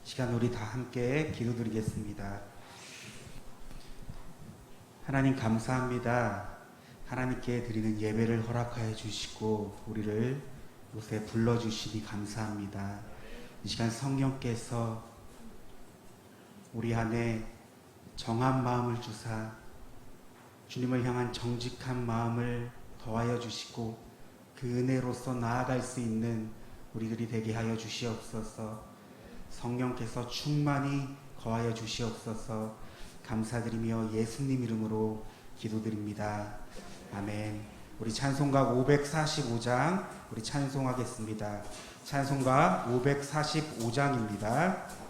시간 우리 다 함께 기도드리겠습니다. 하나님 감사합니다. 하나님께 드리는 예배를 허락하여 주시고 우리를 이곳에 불러주시니 감사합니다. 이 시간 성령께서 우리 안에 정한 마음을 주사 주님을 향한 정직한 마음을 더하여 주시고 그 은혜로서 나아갈 수 있는 우리들이 되게 하여 주시옵소서. 성령께서 충만히 거하여 주시옵소서. 감사드리며 예수님 이름으로 기도드립니다. 아멘. 우리 찬송가 545장 우리 찬송하겠습니다. 찬송가 545장입니다.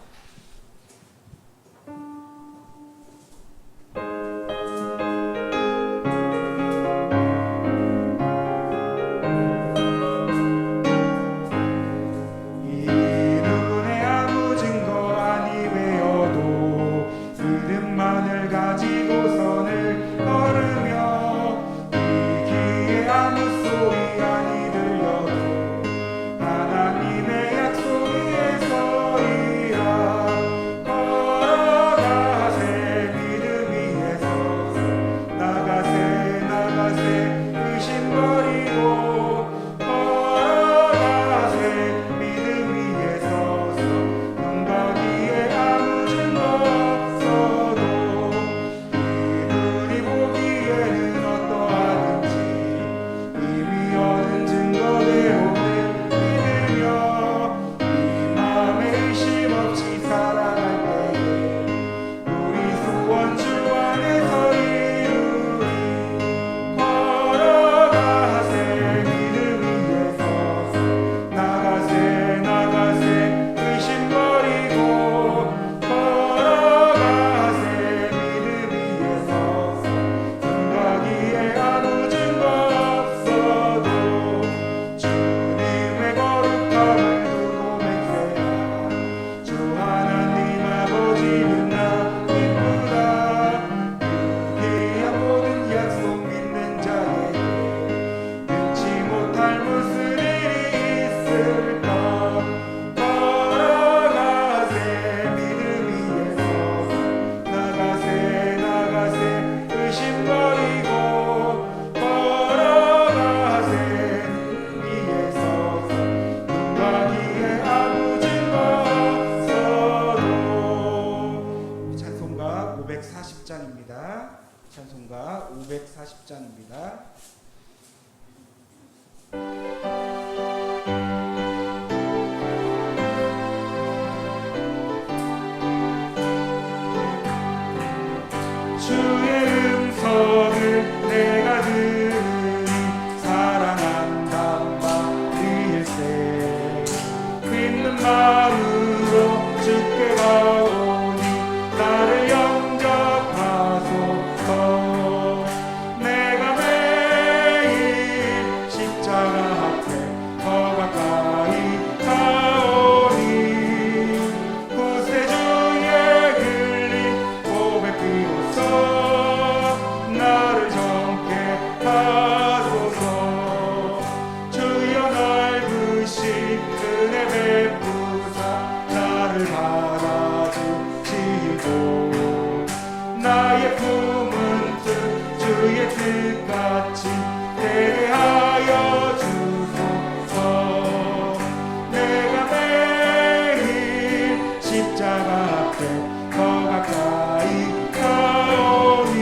찬송가 540장입니다. 주의 음성을 내가 들으니 사랑한단 말일세. 믿는 마음으로 주께 가오니 나를 내가 매일 십자가 앞에 더 가까이 가오니 구세주의 흘린 고백 비로소 나를 정케 하소서. 주여 넓으신 은혜 베푸사 나를 받아주시고 나의 품은 주의 뜻같이 대하여 주소서. 내가 매일 십자가 앞에 더 가까이 가오니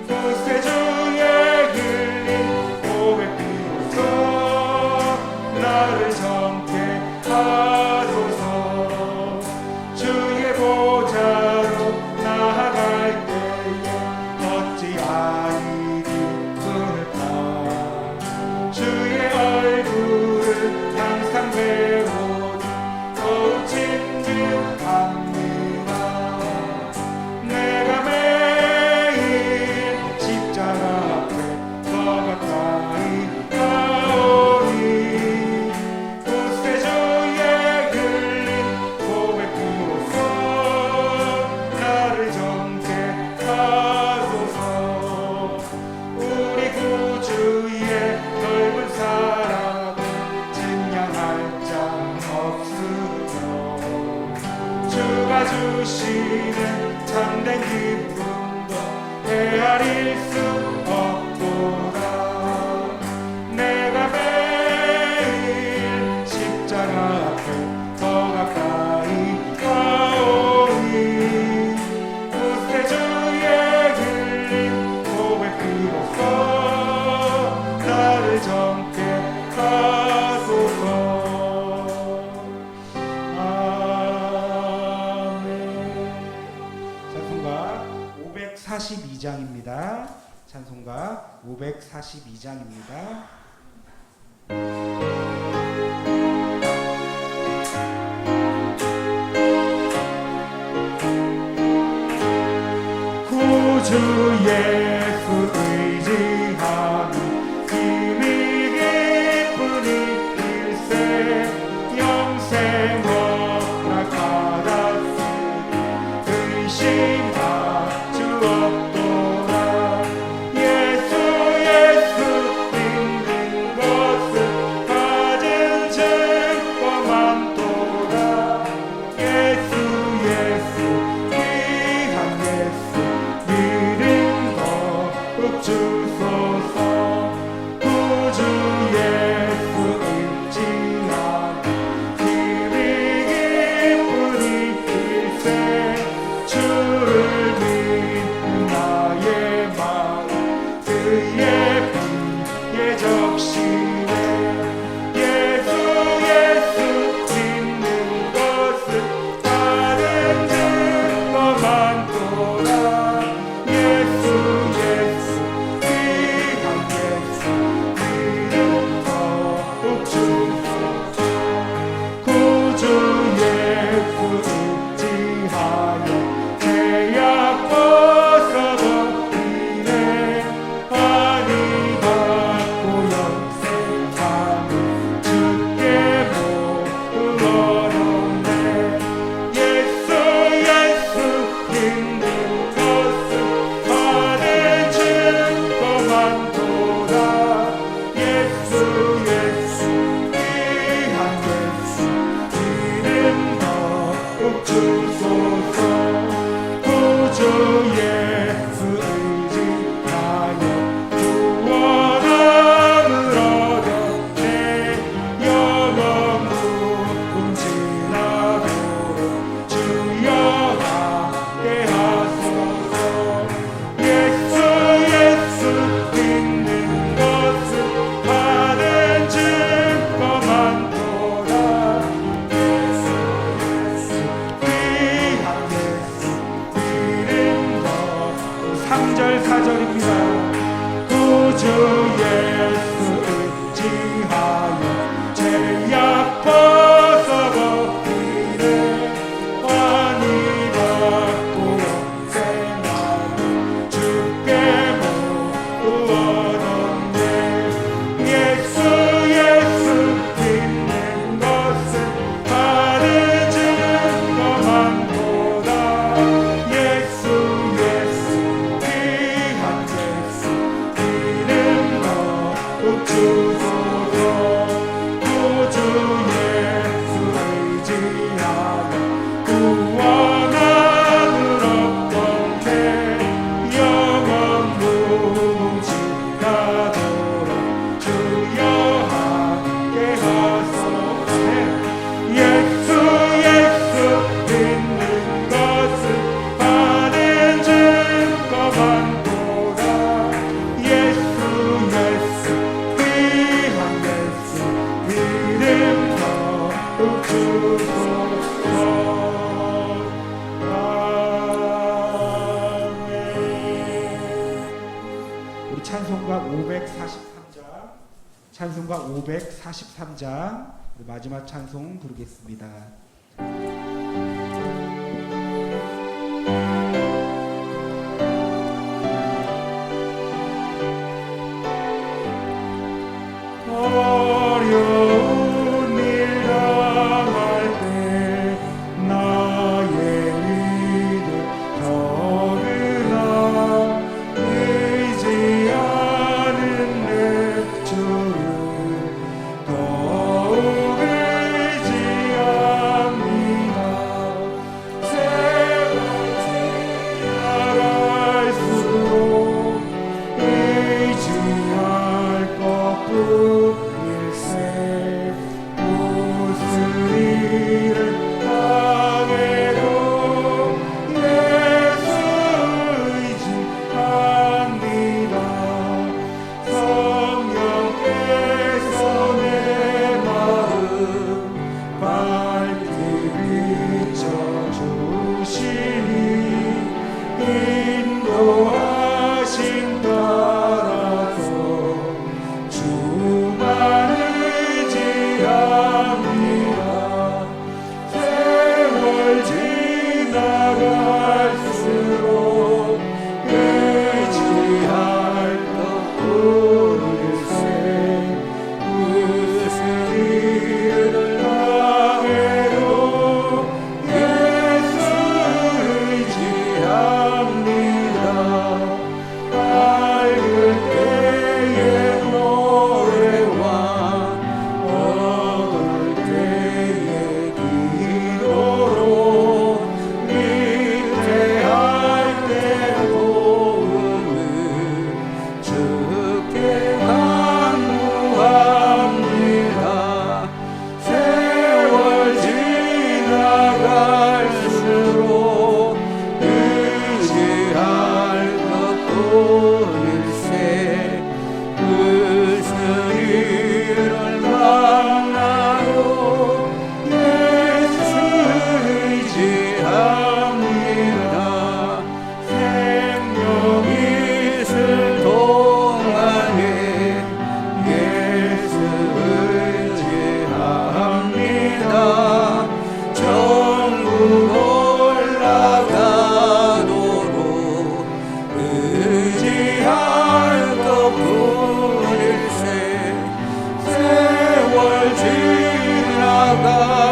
구세주의 흘린 고백 비로소 나를 정케 하소서. 주의 보좌로 나아갈 때에 어찌하리 주시는 참된 기쁨도 헤아릴 수 없도다. 내가 매일 십자가 앞에 더 가까이 가오니 구세주의 흘린 고백 피로써 나를 정케 하소서. 아멘. 찬송가 542장입니다. 찬송가 542장입니다. 구주 예수 의지하며 힘이 기쁜 이 일세 영생 허락받았으니 의심할 수 없도다. 예수 믿는 것은 받은 증거 많도다. 예수 귀한 예수 믿음 더욱 주소서. 구주 예수 의지하며 힘이 기쁜 이 일세 주를 믿는 나의 마음 그의 피에 적시네. 예수 믿는 것은 받은 증거 많도다. 예수 귀한 예수 믿음 더욱 주소서. 구주 예수 의지하여 죄악 벗어버리네. 환히 받고 영생하는 주께 모두 얻었네. 예수 믿는 것은 받은 증거 많도다. 예수 귀한 예수 믿음 더욱 주소서. 구주 예수 의지하여 구원함을 얻었네. 영원 무궁지나도록 주여 함께 하소서. 예수 믿는 것은 받은 증거 많도다. 예수 귀한 예수 믿음 더 3절 4절입니다. 구주 예수 의지하여 죄악 벗어버리네. 환히 받고 영생하는 주께 모두 얻었네. 예수 믿는 것은 받은 증거 많도다. 예수 귀한 예수 믿음 더욱 주소서. 구주 예수 의지하여 구원함을 얻었네. 영원 무궁지나도록 주여 함께 하소서. 예수 믿는 것은 받은 증거 많도다. 예수 귀한 예수 믿음 더욱 주소서. 아멘. 우리 찬송가 543장 마지막 찬송 부르겠습니다. 어려운 일 당할 때 나의 믿음 적으나 의지하는 내 주를 더욱 의지합니다.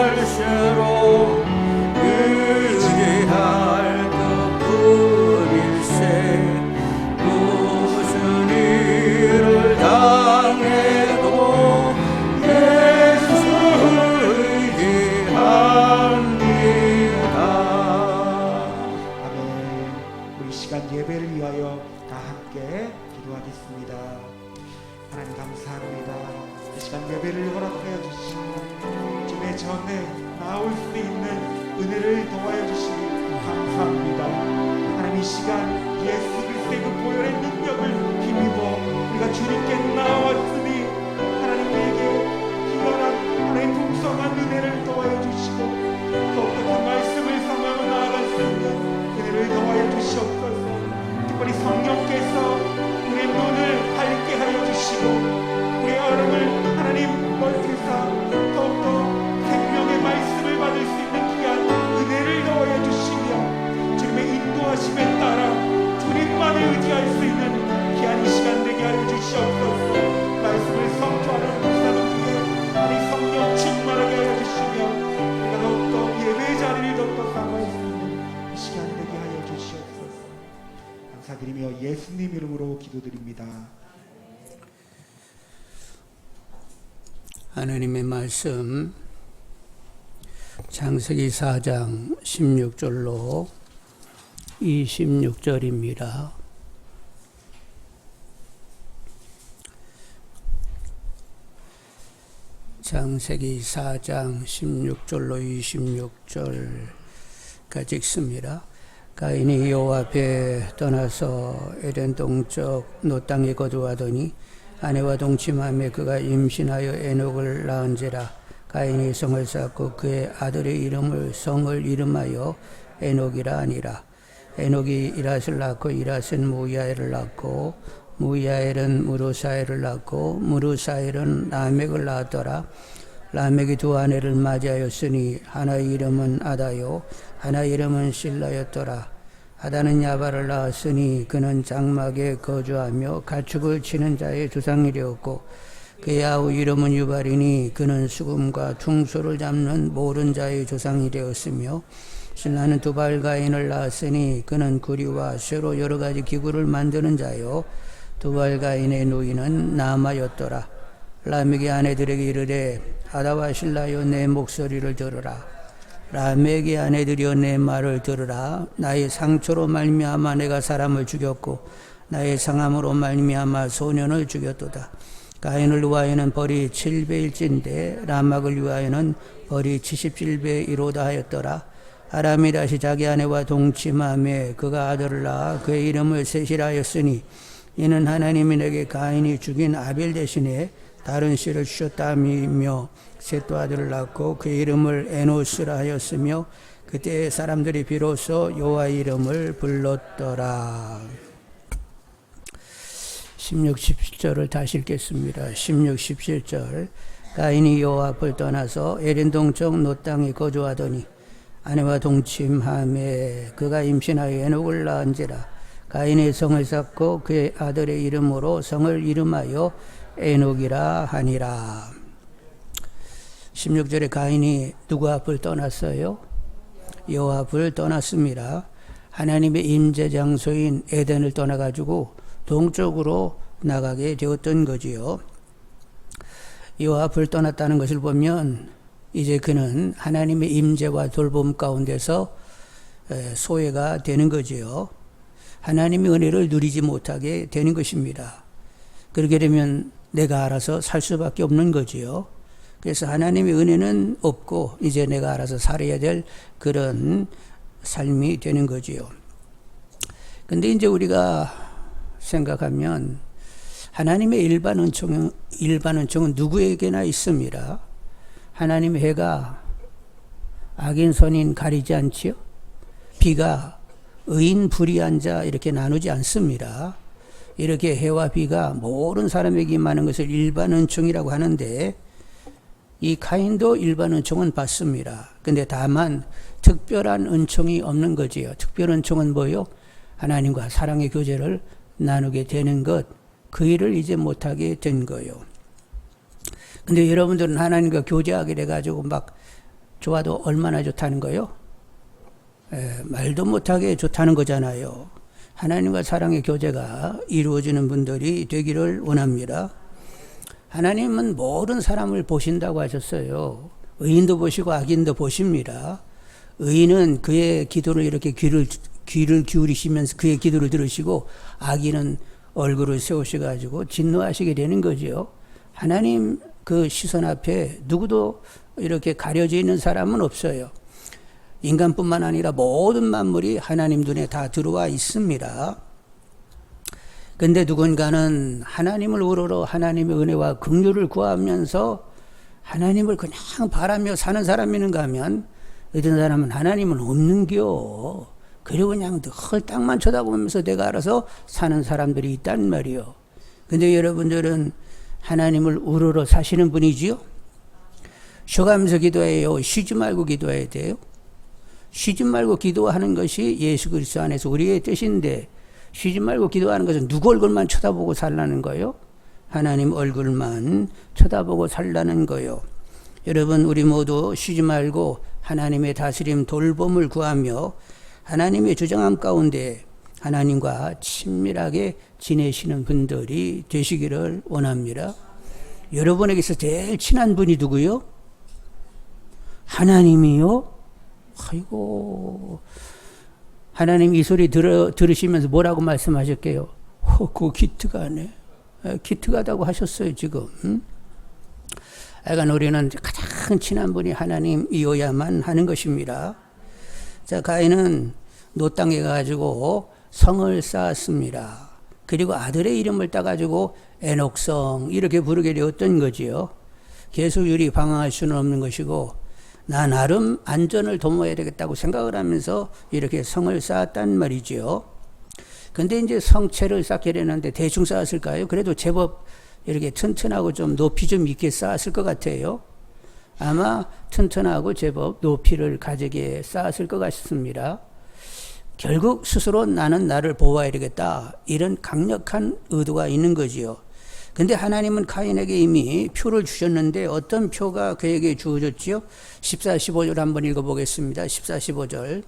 지나갈수록 의지할 것뿐일세. 무슨 일을 당해도 예수 의지합니다. 아멘. 우리 시간 예배를 위하여 다 함께 기도하겠습니다. 하나님 감사합니다. 이 시간 예배를 허락하여 주시고 주의 전에 나올 수 있는 은혜를 더하여 주시니 감사합니다. 하나님 이 시간 예수 그리스도의 그 보혈의 능력을 힘입어 우리가 주님께 나왔으니 하나님 우리에게 기가란 하나님 풍성한 은혜를 더하여 주시고 더욱더 그 말씀을 삼하며 나아갈 수 있는 은혜를 더하여 주시옵소서. 특별히 성령께서 우리의 눈을 밝게 하여 주시고 우리의 얼음을 하나님 멀티사 더욱더 생명의 말씀을 받을 수 있는 귀한 은혜를 더하여 주시며 주님의 인도하심에 따라 주님만을 의지할 수 있는 귀한 이 시간 되게 하여 주시옵소서. 말씀을 성취하는 목사는 위에 하나님 성령 충만하게 하여 주시며 우리가 더욱더 예배 자리를 더욱더 삼을 수 있는 이 시간 되게 하여 주시옵소서. 감사드리며 예수님 이름으로 기도드립니다. 하나님의 말씀 창세기 4장 16절로 26절입니다. 창세기 4장 16절로 26절까지 읽습니다. 가인이 여호와 앞에 떠나서 에덴 동쪽 노 땅에 거주하더니 아내와 동침하며 그가 임신하여 에녹을 낳은지라. 가인이 성을 쌓고 그의 아들의 이름을 성을 이름하여 에녹이라 하니라. 에녹이 이랏을 낳고 이랏은 무야엘을 낳고 무야엘은 무르사엘을 낳고 무르사엘은 라멕을 낳았더라. 라멕이 두 아내를 맞이하였으니 하나의 이름은 아다요 하나의 이름은 실라였더라. 아다는 야발을 낳았으니 그는 장막에 거주하며 가축을 치는 자의 조상이되었고 그의 아우 이름은 유발이니 그는 수금과 퉁소를 잡는 모른 자의 조상이 되었으며 신라는 두발가인을 낳았으니 그는 구리와 쇠로 여러 가지 기구를 만드는 자요 두발가인의 누이는 나마였더라. 라멕의 아내들에게 이르되 아다와 실라여 내 목소리를 들으라. 라멕의 아내들이여 내 말을 들으라. 나의 상처로 말미암아 내가 사람을 죽였고 나의 상함으로 말미암아 소년을 죽였도다. 가인을 위하여는 벌이 7배일진데 라막을 위하여는 벌이 77배이로다 하였더라. 아람이 다시 자기 아내와 동침하며 그가 아들을 낳아 그의 이름을 셋이라 하였으니 이는 하나님이 내게 가인이 죽인 아벨 대신에 다른 씨를 주셨다며 셋도 아들을 낳고 그의 이름을 에노스라 하였으며 그때 사람들이 비로소 여호와 이름을 불렀더라. 16, 17절을 다시 읽겠습니다. 16, 17절. 가인이 여호와 앞을 떠나서 에덴 동쪽 노 땅에 거주하더니 아내와 동침하며 그가 임신하여 에녹을 낳은지라. 가인이 성을 쌓고 그의 아들의 이름으로 성을 이름하여 에녹이라 하니라. 16절에 가인이 누구 앞을 떠났어요? 여호와 앞을 떠났습니다. 하나님의 임재 장소인 에덴을 떠나가지고 동쪽으로 나가게 되었던 거지요. 여호와 앞을 떠났다는 것을 보면 이제 그는 하나님의 임재와 돌봄 가운데서 소외가 되는 거지요. 하나님의 은혜를 누리지 못하게 되는 것입니다. 그렇게 되면 내가 알아서 살 수밖에 없는 거지요. 그래서 하나님의 은혜는 없고 이제 내가 알아서 살아야 될 그런 삶이 되는 거지요. 근데 이제 우리가 생각하면 하나님의 일반 은총은 누구에게나 있습니다. 하나님의 해가 악인 선인 가리지 않지요. 비가 의인 불의한 자 이렇게 나누지 않습니다. 이렇게 해와 비가 모든 사람에게 임하는 것을 일반 은총이라고 하는데 이 가인도 일반 은총은 받습니다. 근데 다만 특별한 은총이 없는 거지요. 특별 은총은 뭐요? 하나님과 사랑의 교제를 나누게 되는 것, 그 일을 이제 못하게 된 거예요. 근데 여러분들은 하나님과 교제하게 돼가지고 막 좋아도 얼마나 좋다는 거요? 말도 못하게 좋다는 거잖아요. 하나님과 사랑의 교제가 이루어지는 분들이 되기를 원합니다. 하나님은 모든 사람을 보신다고 하셨어요. 의인도 보시고 악인도 보십니다. 의인은 그의 기도를 이렇게 귀를 기울이시면서 그의 기도를 들으시고, 악인은 얼굴을 세우셔가지고 진노하시게 되는 거죠. 하나님 그 시선 앞에 누구도 이렇게 가려져 있는 사람은 없어요. 인간뿐만 아니라 모든 만물이 하나님 눈에 다 들어와 있습니다. 근데 누군가는 하나님을 우러러 하나님의 은혜와 긍휼을 구하면서 하나님을 그냥 바라며 사는 사람이 있는가 하면, 어떤 사람은 하나님은 없는겨. 그리고 그냥 늘 땅만 쳐다보면서 내가 알아서 사는 사람들이 있단 말이요. 근데 여러분들은 하나님을 우러러 사시는 분이지요? 쉬어가면서 기도해요? 쉬지 말고 기도해야 돼요? 쉬지 말고 기도하는 것이 예수 그리스도 안에서 우리의 뜻인데, 쉬지 말고 기도하는 것은 누구 얼굴만 쳐다보고 살라는 거요? 하나님 얼굴만 쳐다보고 살라는 거요. 여러분, 우리 모두 쉬지 말고 하나님의 다스림 돌봄을 구하며 하나님의 주장함 가운데 하나님과 친밀하게 지내시는 분들이 되시기를 원합니다. 여러분에게서 제일 친한 분이 누구요? 하나님이요? 아이고, 하나님 이 소리 들으시면서 뭐라고 말씀하셨게요? 그거 기특하네. 기특하다고 하셨어요, 지금. 하여간 우리는 가장 친한 분이 하나님이어야만 하는 것입니다. 자, 가인은 노 땅에 가지고 성을 쌓았습니다. 그리고 아들의 이름을 따가지고 에녹성 이렇게 부르게 되었던 거지요. 계속율이 방황할 수는 없는 것이고, 나 나름 안전을 도모해야 되겠다고 생각을 하면서 이렇게 성을 쌓았단 말이지요. 근데 이제 성체를 쌓게 되는데 대충 쌓았을까요? 그래도 제법 이렇게 튼튼하고 좀 높이 좀 있게 쌓았을 것 같아요. 아마 튼튼하고 제법 높이를 가지게 쌓았을 것 같습니다. 결국 스스로 나는 나를 보호해야 되겠다, 이런 강력한 의도가 있는 거지요. 근데 하나님은 카인에게 이미 표를 주셨는데 어떤 표가 그에게 주어졌지요? 14, 15절 한번 읽어보겠습니다. 14, 15절.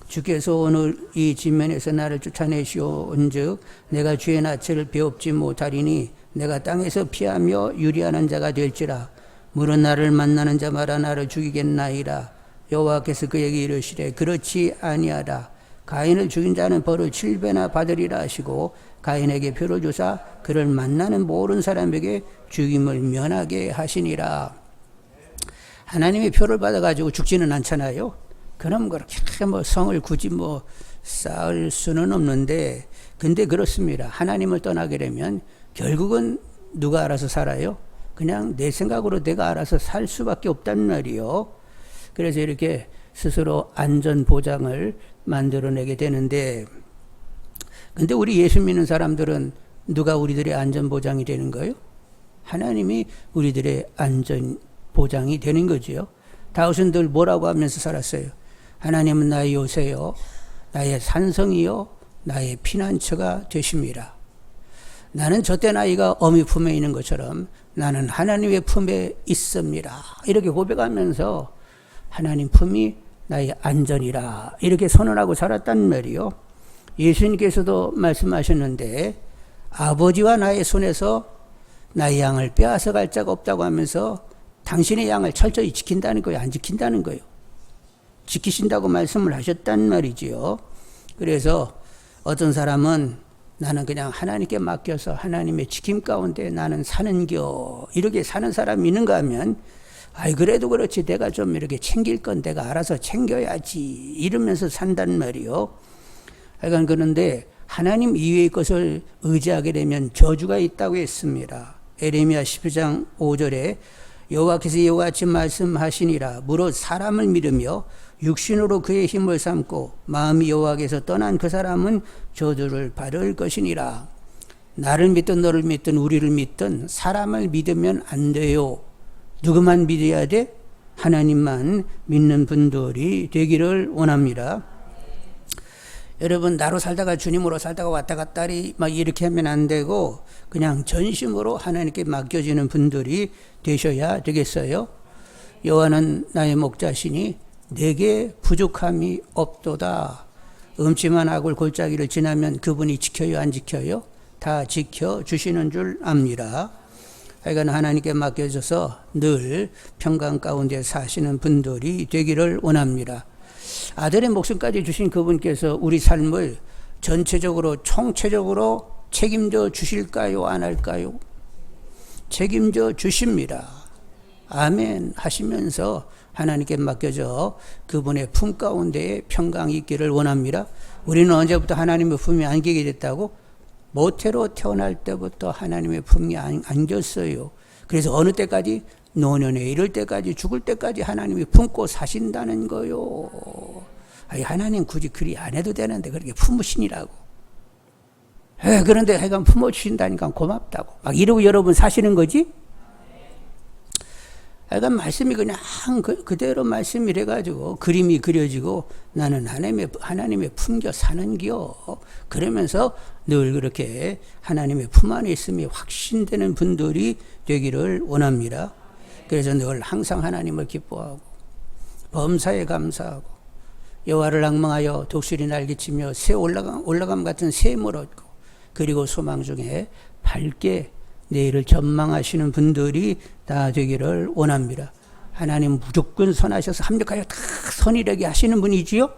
주께서 오늘 이 진면에서 나를 쫓아내시온즉 내가 주의 낯을 배웁지 못하리니 내가 땅에서 피하며 유리하는 자가 될지라. 물은 나를 만나는 자마다 나를 죽이겠나이다. 여호와께서 그에게 이르시되 그렇지 아니하다. 가인을 죽인 자는 벌을 7배나 받으리라 하시고, 가인에게 표를 주사 그를 만나는 모든 사람에게 죽임을 면하게 하시니라. 하나님의 표를 받아가지고 죽지는 않잖아요. 그럼 그렇게 성을 굳이 쌓을 수는 없는데, 근데 그렇습니다. 하나님을 떠나게 되면 결국은 누가 알아서 살아요? 그냥 내 생각으로 내가 알아서 살 수밖에 없단 말이요. 그래서 이렇게 스스로 안전 보장을 만들어내게 되는데, 근데 우리 예수 믿는 사람들은 누가 우리들의 안전 보장이 되는 거예요? 하나님이 우리들의 안전 보장이 되는 거지요. 다윗은 늘 뭐라고 하면서 살았어요? 하나님은 나의 요새요, 나의 산성이요, 나의 피난처가 되십니다. 나는 젖된 아이가 어미 품에 있는 것처럼 나는 하나님의 품에 있습니다. 이렇게 고백하면서 하나님 품이 나의 안전이라 이렇게 선언하고 살았단 말이요. 예수님께서도 말씀하셨는데, 아버지와 나의 손에서 나의 양을 빼앗아 갈 자가 없다고 하면서 당신의 양을 철저히 지킨다는 거예요, 안 지킨다는 거예요? 지키신다고 말씀을 하셨단 말이지요. 그래서 어떤 사람은 나는 그냥 하나님께 맡겨서 하나님의 지킴 가운데 나는 사는겨, 이렇게 사는 사람이 있는가 하면, 아이 그래도 그렇지 내가 좀 이렇게 챙길 건 내가 알아서 챙겨야지 이러면서 산단 말이요. 하여간 그런데 하나님 이외의 것을 의지하게 되면 저주가 있다고 했습니다. 에레미야 12장 5절에 여호와께서 이와 같이 말씀하시니라. 무릇 사람을 믿으며 육신으로 그의 힘을 삼고 마음이 여호와께서 떠난 그 사람은 저주를 받을 것이니라. 나를 믿든 너를 믿든 우리를 믿든 사람을 믿으면 안 돼요. 누구만 믿어야 돼? 하나님만 믿는 분들이 되기를 원합니다. 여러분 나로 살다가 주님으로 살다가 왔다 갔다리 막 이렇게 하면 안 되고 그냥 전심으로 하나님께 맡겨지는 분들이 되셔야 되겠어요. 여호와는 나의 목자시니 내게 부족함이 없도다. 음침한 악을 골짜기를 지나면 그분이 지켜요 안 지켜요? 다 지켜주시는 줄 압니다. 하여간 하나님께 맡겨져서 늘 평강 가운데 사시는 분들이 되기를 원합니다. 아들의 목숨까지 주신 그분께서 우리 삶을 전체적으로 총체적으로 책임져 주실까요? 안 할까요? 책임져 주십니다. 아멘 하시면서 하나님께 맡겨져 그분의 품 가운데 평강이 있기를 원합니다. 우리는 언제부터 하나님의 품이 안기게 됐다고? 모태로 태어날 때부터 하나님의 품이 안겼어요. 그래서 어느 때까지? 노년에 이를 때까지 죽을 때까지 하나님이 품고 사신다는 거요. 아니, 하나님 굳이 그리 안 해도 되는데 그렇게 품으시니라고. 그런데 하여간 품어주신다니까 고맙다고 막 이러고 여러분 사시는 거지? 하여간 말씀이 그냥 그대로 말씀이 돼가지고 그림이 그려지고 나는 하나님의 품겨 사는겨. 그러면서 늘 그렇게 하나님의 품 안에 있음이 확신되는 분들이 되기를 원합니다. 그래서 늘 항상 하나님을 기뻐하고 범사에 감사하고 여호와를 낭망하여 독수리 날개치며 새 올라감 같은 샘을 얻고 그리고 소망 중에 밝게 내일을 전망하시는 분들이 다 되기를 원합니다. 하나님 무조건 선하셔서 합력하여 다 선이되게 하시는 분이지요.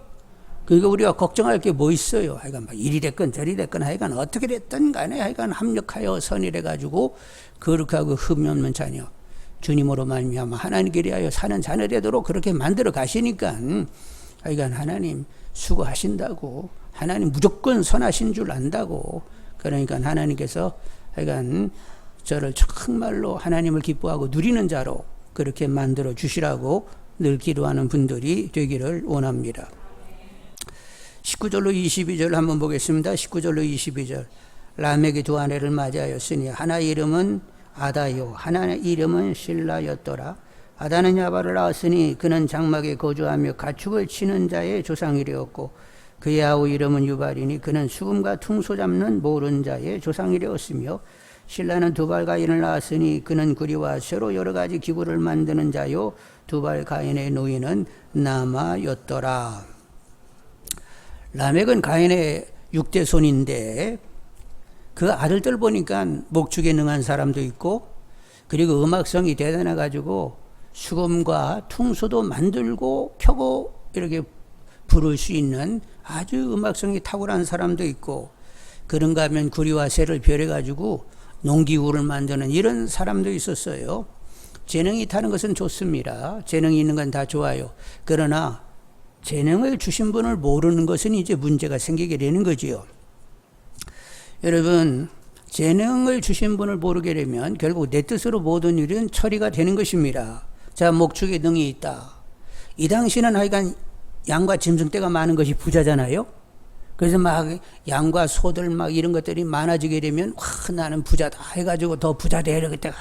그러니까 우리가 걱정할 게 뭐 있어요. 하여간 막 이리 됐건 저리 됐건 하여간 어떻게 됐든 간에 하여간 합력하여 선이래 가지고 거룩하고 흠이 없는 자녀 주님으로 말미암아 하나님께 위하여 사는 자녀 되도록 그렇게 만들어 가시니까 하여간 하나님 수고하신다고 하나님 무조건 선하신 줄 안다고. 그러니까 하나님께서 하여간 저를 정말로 하나님을 기뻐하고 누리는 자로 그렇게 만들어 주시라고 늘 기도하는 분들이 되기를 원합니다. 19절로 22절 한번 보겠습니다. 19절로 22절. 라멕이 두 아내를 맞이하였으니 하나의 이름은 아다요 하나의 이름은 실라였더라. 아다는 야발을 낳았으니 그는 장막에 거주하며 가축을 치는 자의 조상이되었고 그의 아우 이름은 유발이니 그는 수금과 퉁소 잡는 모른 자의 조상이되었으며 실라는 두발 가인을 낳았으니 그는 구리와 쇠로 여러 가지 기구를 만드는 자요 두발 가인의 노인은 나마였더라. 라멕은 가인의 6대 손인데 그 아들들 보니까 목축에 능한 사람도 있고 그리고 음악성이 대단해 가지고 수금과 퉁소도 만들고 켜고 이렇게 부를 수 있는 아주 음악성이 탁월한 사람도 있고 그런가 하면 구리와 쇠를 별해 가지고 농기구를 만드는 이런 사람도 있었어요. 재능이 타는 것은 좋습니다. 재능이 있는 건 다 좋아요. 그러나 재능을 주신 분을 모르는 것은 이제 문제가 생기게 되는 거지요. 여러분, 재능을 주신 분을 모르게 되면 결국 내 뜻으로 모든 일은 처리가 되는 것입니다. 자, 목축에 능이 있다. 이 당시는 하여간 양과 짐승떼가 많은 것이 부자잖아요. 그래서 막 양과 소들 막 이런 것들이 많아지게 되면 나는 부자다 해가지고 더 부자 되겠다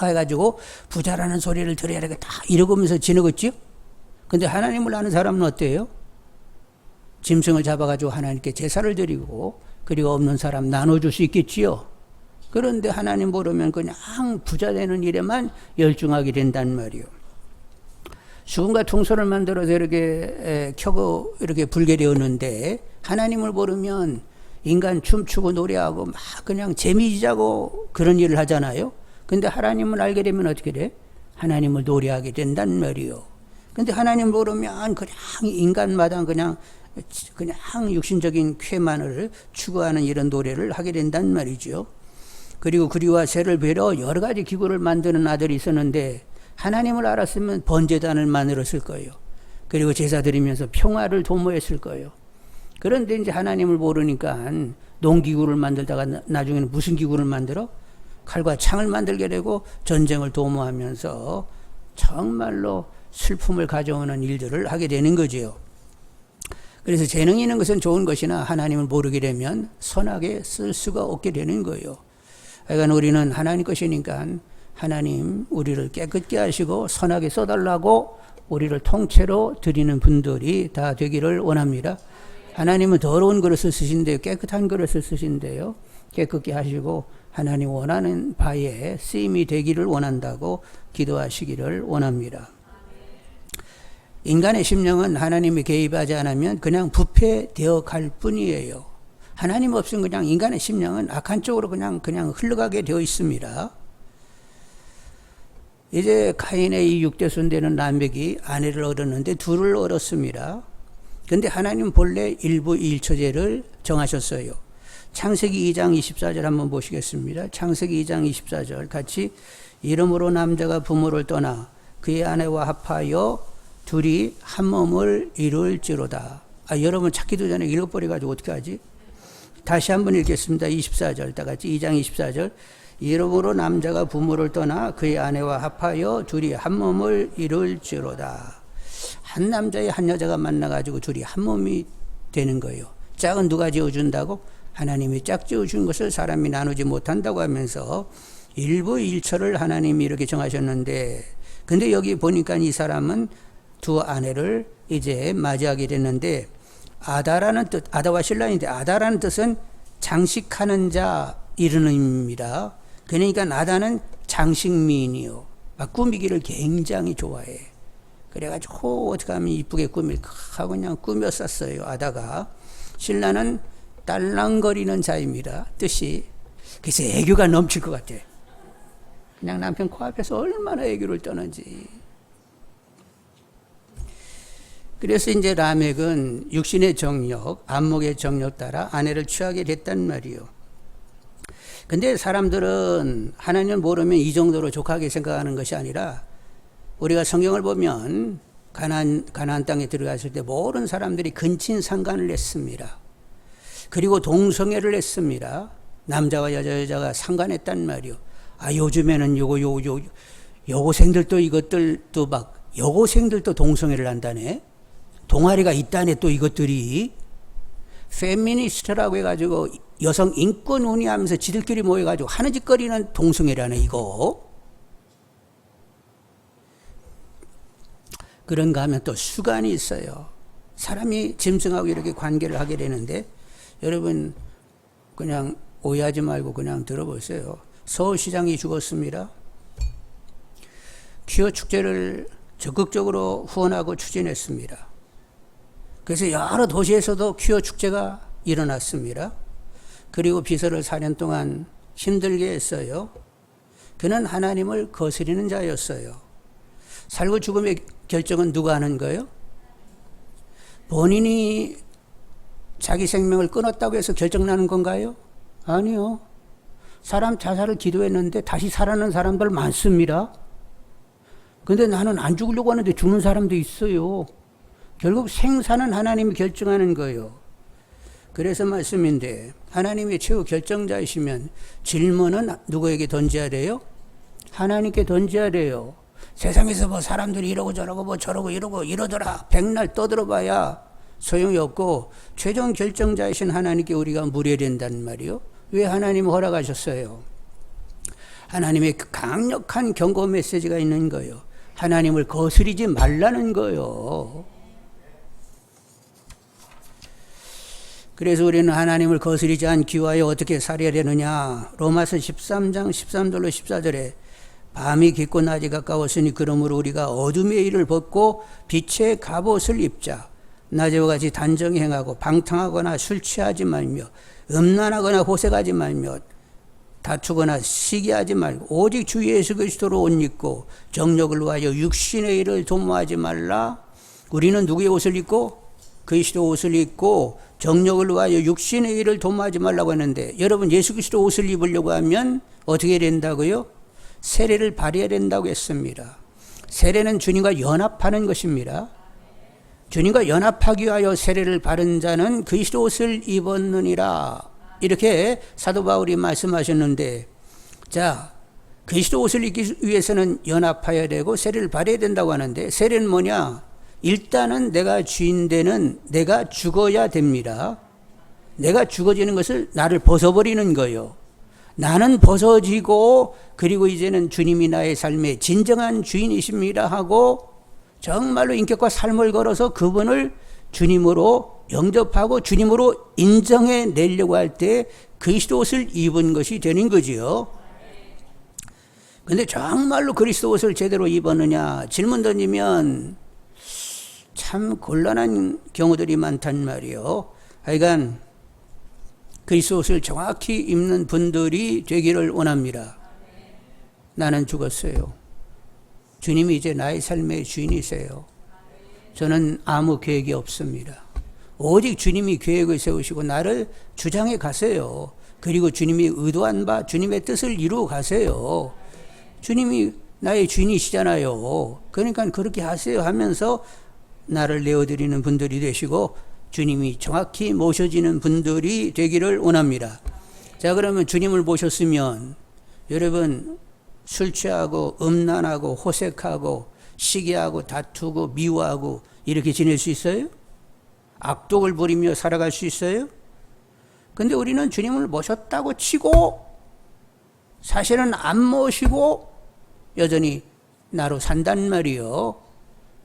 해가지고 부자라는 소리를 들어야 되겠다 이러면서 지내겠지요. 근데 하나님을 아는 사람은 어때요? 짐승을 잡아가지고 하나님께 제사를 드리고 그리고 없는 사람 나눠줄 수 있겠지요. 그런데 하나님 모르면 그냥 부자 되는 일에만 열중하게 된단 말이에요. 수금과 퉁소를 만들어서 이렇게 켜고 이렇게 불게 되었는데 하나님을 모르면 인간 춤추고 노래하고 막 그냥 재미지자고 그런 일을 하잖아요. 근데 하나님을 알게 되면 어떻게 돼? 하나님을 노래하게 된단 말이에요. 근데 하나님 모르면 그냥 인간마다 그냥 육신적인 쾌만을 추구하는 이런 노래를 하게 된단 말이죠. 그리고 구리와 쇠를 베러 여러 가지 기구를 만드는 아들이 있었는데 하나님을 알았으면 번제단을 만들었을 거예요. 그리고 제사 드리면서 평화를 도모했을 거예요. 그런데 이제 하나님을 모르니까 농기구를 만들다가 나중에는 무슨 기구를 만들어? 칼과 창을 만들게 되고 전쟁을 도모하면서 정말로 슬픔을 가져오는 일들을 하게 되는 거지요. 그래서 재능이 있는 것은 좋은 것이나 하나님을 모르게 되면 선하게 쓸 수가 없게 되는 거예요. 그러니까 우리는 하나님 것이니까 하나님 우리를 깨끗게 하시고 선하게 써달라고 우리를 통째로 드리는 분들이 다 되기를 원합니다. 하나님은 더러운 그릇을 쓰신대요. 깨끗한 그릇을 쓰신대요. 깨끗게 하시고 하나님 원하는 바에 쓰임이 되기를 원한다고 기도하시기를 원합니다. 인간의 심령은 하나님이 개입하지 않으면 그냥 부패되어 갈 뿐이에요. 하나님 없으면 그냥 인간의 심령은 악한 쪽으로 그냥 흘러가게 되어 있습니다. 이제 가인의 이 육대손 되는 라멕이 아내를 얻었는데 둘을 얻었습니다. 근데 하나님 본래 일부 일처제를 정하셨어요. 창세기 2장 24절 한번 보시겠습니다. 창세기 2장 24절 같이 이러므로 남자가 부모를 떠나 그의 아내와 합하여 둘이 한 몸을 이룰지로다. 여러분 찾기도 전에 읽어버려가지고 어떻게 하지? 다시 한번 읽겠습니다. 24절 다 같이 2장 24절 이러므로 남자가 부모를 떠나 그의 아내와 합하여 둘이 한 몸을 이룰지로다. 한 남자의 한 여자가 만나가지고 둘이 한 몸이 되는 거예요. 짝은 누가 지어준다고? 하나님이 짝 지어준 것을 사람이 나누지 못한다고 하면서 일부 일처를 하나님이 이렇게 정하셨는데, 근데 여기 보니까 이 사람은 두 아내를 이제 맞이하게 됐는데, 아다라는 뜻, 아다와 신라인데 아다라는 뜻은 장식하는 자 이런 의미입니다. 그러니까 아다는 장식미인이요. 꾸미기를 굉장히 좋아해. 그래가지고 어떻게 하면 이쁘게 꾸밀까 하고 그냥 꾸몄었어요. 아다가. 신라는 딸랑거리는 자입니다. 뜻이. 그래서 애교가 넘칠 것 같아. 그냥 남편 코앞에서 얼마나 애교를 떠는지. 그래서 이제 라멕은 육신의 정욕, 안목의 정욕 따라 아내를 취하게 됐단 말이요. 근데 사람들은 하나님을 모르면 이 정도로 족하게 생각하는 것이 아니라, 우리가 성경을 보면 가나안 땅에 들어갔을 때 모든 사람들이 근친상간을 했습니다. 그리고 동성애를 했습니다. 남자와 여자가 상간했단 말이요. 요즘에는 여고생들도 이것들도 막 여고생들도 동성애를 한다네. 동아리가 있다네. 또 이것들이 페미니스트라고 해가지고 여성 인권 운운하면서 지들끼리 모여가지고 하는 짓거리는 동성애라네 이거. 그런가 하면 또 수간이 있어요. 사람이 짐승하고 이렇게 관계를 하게 되는데, 여러분 그냥 오해하지 말고 그냥 들어보세요. 서울시장이 죽었습니다. 퀴어 축제를 적극적으로 후원하고 추진했습니다. 그래서 여러 도시에서도 퀴어 축제가 일어났습니다. 그리고 비서를 4년 동안 힘들게 했어요. 그는 하나님을 거스리는 자였어요. 살고 죽음의 결정은 누가 하는 거예요? 본인이 자기 생명을 끊었다고 해서 결정나는 건가요? 아니요. 사람 자살을 기도했는데 다시 살아나는 사람들 많습니다. 근데 나는 안 죽으려고 하는데 죽는 사람도 있어요. 결국 생사는 하나님이 결정하는 거예요. 그래서 말씀인데, 하나님이 최후 결정자이시면 질문은 누구에게 던져야 돼요? 하나님께 던져야 돼요. 세상에서 뭐 사람들이 이러고 저러고 뭐 저러고 이러고 이러더라 백날 떠들어봐야 소용이 없고, 최종 결정자이신 하나님께 우리가 물어야 된다는 말이요. 왜 하나님 허락하셨어요? 하나님의 강력한 경고 메시지가 있는 거예요. 하나님을 거스리지 말라는 거예요. 그래서 우리는 하나님을 거스리지 않기 위하여 어떻게 살아야 되느냐. 로마서 13장 13절로 14절에 밤이 깊고 낮이 가까웠으니 그러므로 우리가 어둠의 일을 벗고 빛의 갑옷을 입자. 낮에와 같이 단정히 행하고 방탕하거나 술 취하지 말며 음란하거나 호색하지 말며 다투거나 시기하지 말고 오직 주 예수 그리스도로 옷 입고 정욕을 위하여 육신의 일을 도모하지 말라. 우리는 누구의 옷을 입고? 그리스도 옷을 입고 정욕을 위하여 육신의 일을 도모하지 말라고 했는데, 여러분 예수 그리스도 옷을 입으려고 하면 어떻게 된다고요? 세례를 받아야 된다고 했습니다. 세례는 주님과 연합하는 것입니다. 주님과 연합하기 위하여 세례를 받은 자는 그리스도 옷을 입었느니라. 이렇게 사도 바울이 말씀하셨는데, 자, 그리스도 옷을 입기 위해서는 연합해야 되고 세례를 받아야 된다고 하는데, 세례는 뭐냐? 일단은 내가 주인 되는 내가 죽어야 됩니다. 내가 죽어지는 것을 나를 벗어버리는 거예요. 나는 벗어지고, 그리고 이제는 주님이 나의 삶의 진정한 주인이십니다 하고 정말로 인격과 삶을 걸어서 그분을 주님으로 영접하고 주님으로 인정해 내려고 할 때 그리스도 옷을 입은 것이 되는 거지요. 근데 정말로 그리스도 옷을 제대로 입었느냐 질문 던지면 참 곤란한 경우들이 많단 말이요. 하여간 그리스도 옷을 정확히 입는 분들이 되기를 원합니다. 나는 죽었어요. 주님이 이제 나의 삶의 주인이세요. 저는 아무 계획이 없습니다. 오직 주님이 계획을 세우시고 나를 주장해 가세요. 그리고 주님이 의도한 바 주님의 뜻을 이루어 가세요. 주님이 나의 주인이시잖아요. 그러니까 그렇게 하세요 하면서 나를 내어드리는 분들이 되시고 주님이 정확히 모셔지는 분들이 되기를 원합니다. 자, 그러면 주님을 모셨으면 여러분 술 취하고 음란하고 호색하고 시기하고 다투고 미워하고 이렇게 지낼 수 있어요? 악독을 부리며 살아갈 수 있어요? 근데 우리는 주님을 모셨다고 치고 사실은 안 모시고 여전히 나로 산단 말이요.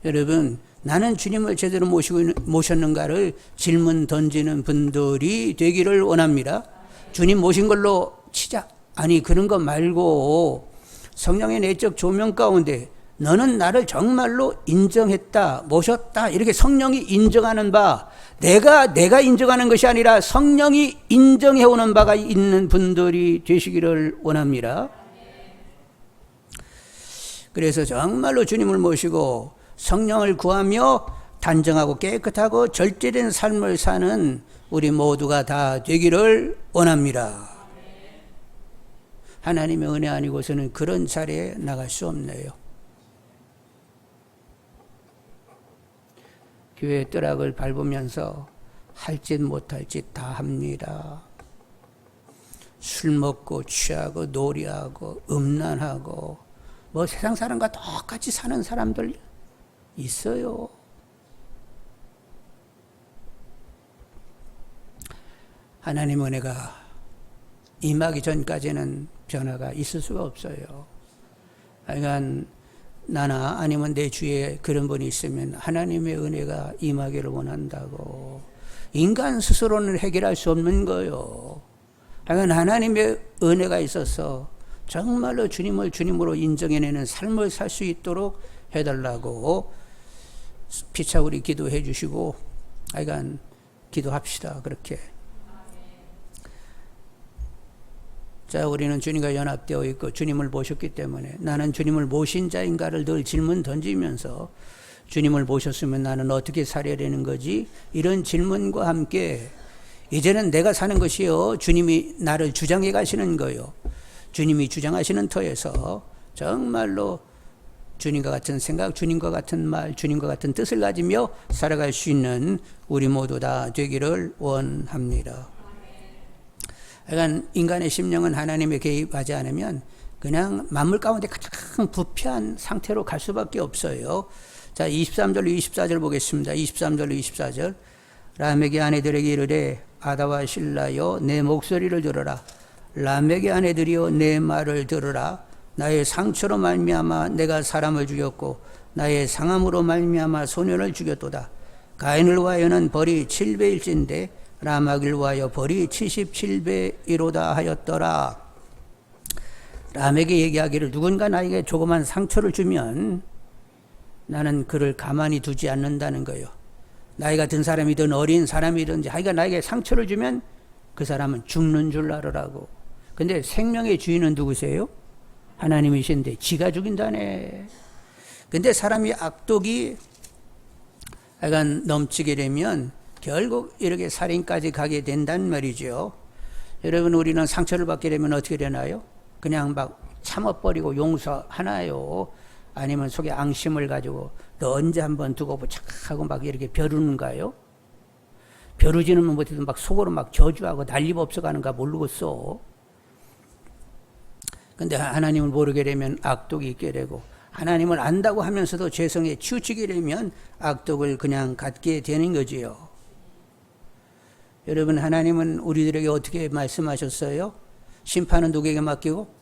여러분, 나는 주님을 제대로 모셨는가를 질문 던지는 분들이 되기를 원합니다. 주님 모신 걸로 치자. 아니, 그런 거 말고 성령의 내적 조명 가운데 너는 나를 정말로 인정했다, 모셨다, 이렇게 성령이 인정하는 바, 내가 인정하는 것이 아니라 성령이 인정해오는 바가 있는 분들이 되시기를 원합니다. 그래서 정말로 주님을 모시고 성령을 구하며 단정하고 깨끗하고 절제된 삶을 사는 우리 모두가 다 되기를 원합니다. 하나님의 은혜 아니고서는 그런 자리에 나갈 수 없네요. 교회의 뜰락을 밟으면서 할 짓 못할 짓 다 합니다. 술 먹고 취하고 놀이하고 음란하고 뭐 세상 사람과 똑같이 사는 사람들 있어요. 하나님의 은혜가 임하기 전까지는 변화가 있을 수가 없어요. 그러니까 나나 아니면 내 주위에 그런 분이 있으면 하나님의 은혜가 임하기를 원한다고. 인간 스스로는 해결할 수 없는 거예요. 그러니까 하나님의 은혜가 있어서 정말로 주님을 주님으로 인정해내는 삶을 살 수 있도록 해달라고 피차구리 기도해 주시고, 하여간 기도합시다. 그렇게. 자, 우리는 주님과 연합되어 있고 주님을 모셨기 때문에 나는 주님을 모신 자인가를 늘 질문 던지면서 주님을 모셨으면 나는 어떻게 살아야 되는 거지? 이런 질문과 함께 이제는 내가 사는 것이요, 주님이 나를 주장해 가시는 거요. 주님이 주장하시는 터에서 정말로 주님과 같은 생각, 주님과 같은 말, 주님과 같은 뜻을 가지며 살아갈 수 있는 우리 모두 다 되기를 원합니다. 그러니까 인간의 심령은 하나님의 개입하지 않으면 그냥 만물 가운데 가장 부패한 상태로 갈 수밖에 없어요. 자, 23절로 24절 보겠습니다. 23절로 24절. 라멕의 아내들에게 이르되 아다와 실라여 내 목소리를 들으라. 라멕의 아내들이여 내 말을 들으라. 나의 상처로 말미암아 내가 사람을 죽였고 나의 상함으로 말미암아 소년을 죽였도다. 가인을 위하여는 벌이 7배일진데 라멕을 위하여 벌이 77배이로다 하였더라. 라멕이 얘기하기를 누군가 나에게 조그만 상처를 주면 나는 그를 가만히 두지 않는다는 거예요. 나이가 든 사람이든 어린 사람이든지 하여간 나에게 상처를 주면 그 사람은 죽는 줄 알으라고. 근데 생명의 주인은 누구세요? 하나님이신데 지가 죽인다네. 근데 사람이 악독이 하여간 넘치게 되면 결국 이렇게 살인까지 가게 된단 말이죠. 여러분, 우리는 상처를 받게 되면 어떻게 되나요? 그냥 막 참아버리고 용서하나요? 아니면 속에 앙심을 가지고 너 언제 한번 두고 보자 하고 막 이렇게 벼르는가요? 벼르지는 못해도 막 속으로 막 저주하고 난리법석하는가 모르겠어. 근데 하나님을 모르게 되면 악독이 있게 되고, 하나님을 안다고 하면서도 죄성에 치우치게 되면 악독을 그냥 갖게 되는 거지요. 여러분, 하나님은 우리들에게 어떻게 말씀하셨어요? 심판은 누구에게 맡기고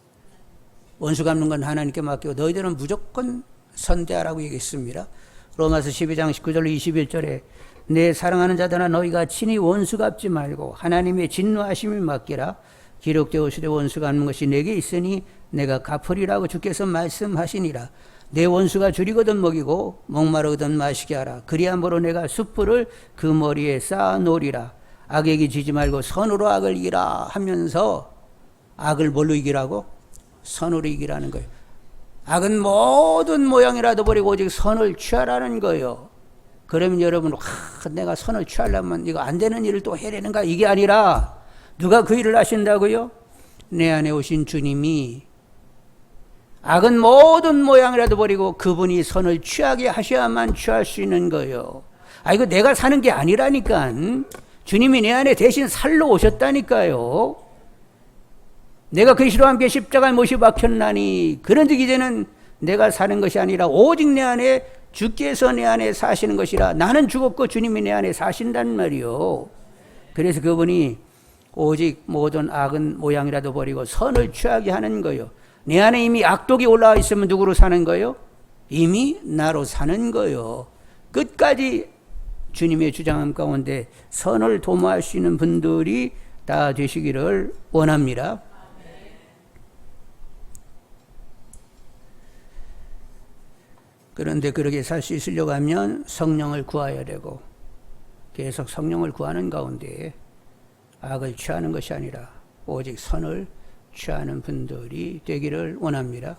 원수 갚는 건 하나님께 맡기고 너희들은 무조건 선대하라고 얘기했습니다. 로마서 12장 19절로 21절에 내 사랑하는 자들아 너희가 친히 원수 갚지 말고 하나님의 진노하심이 맡기라. 기록되었으되 원수 갚는 것이 내게 있으니 내가 갚으리라고 주께서 말씀하시니라. 내 원수가 줄이거든 먹이고 목마르거든 마시게 하라. 그리함으로 내가 숯불을 그 머리에 쌓아 놓으리라. 악에게 지지 말고 선으로 악을 이기라 하면서 악을 뭘로 이기라고? 선으로 이기라는 거예요. 악은 모든 모양이라도 버리고 오직 선을 취하라는 거예요. 그러면 여러분, 내가 선을 취하려면 이거 안 되는 일을 또 해야 되는가? 이게 아니라 누가 그 일을 하신다고요? 내 안에 오신 주님이 악은 모든 모양이라도 버리고 그분이 선을 취하게 하셔야만 취할 수 있는 거예요. 이거 내가 사는 게 아니라니까. 주님이 내 안에 대신 살러 오셨다니까요. 내가 그리스도와 함께 십자가에 못이 박혔나니 그런즉 이제는 내가 사는 것이 아니라 오직 내 안에 주께서 내 안에 사시는 것이라. 나는 죽었고 주님이 내 안에 사신단 말이요. 그래서 그분이 오직 모든 악은 모양이라도 버리고 선을 취하게 하는 거예요. 내 안에 이미 악독이 올라와 있으면 누구로 사는 거예요? 이미 나로 사는 거예요. 끝까지 주님의 주장함 가운데 선을 도모할 수 있는 분들이 다 되시기를 원합니다. 그런데 그렇게 살 수 있으려고 하면 성령을 구해야 되고 계속 성령을 구하는 가운데 악을 취하는 것이 아니라 오직 선을 취하는 분들이 되기를 원합니다.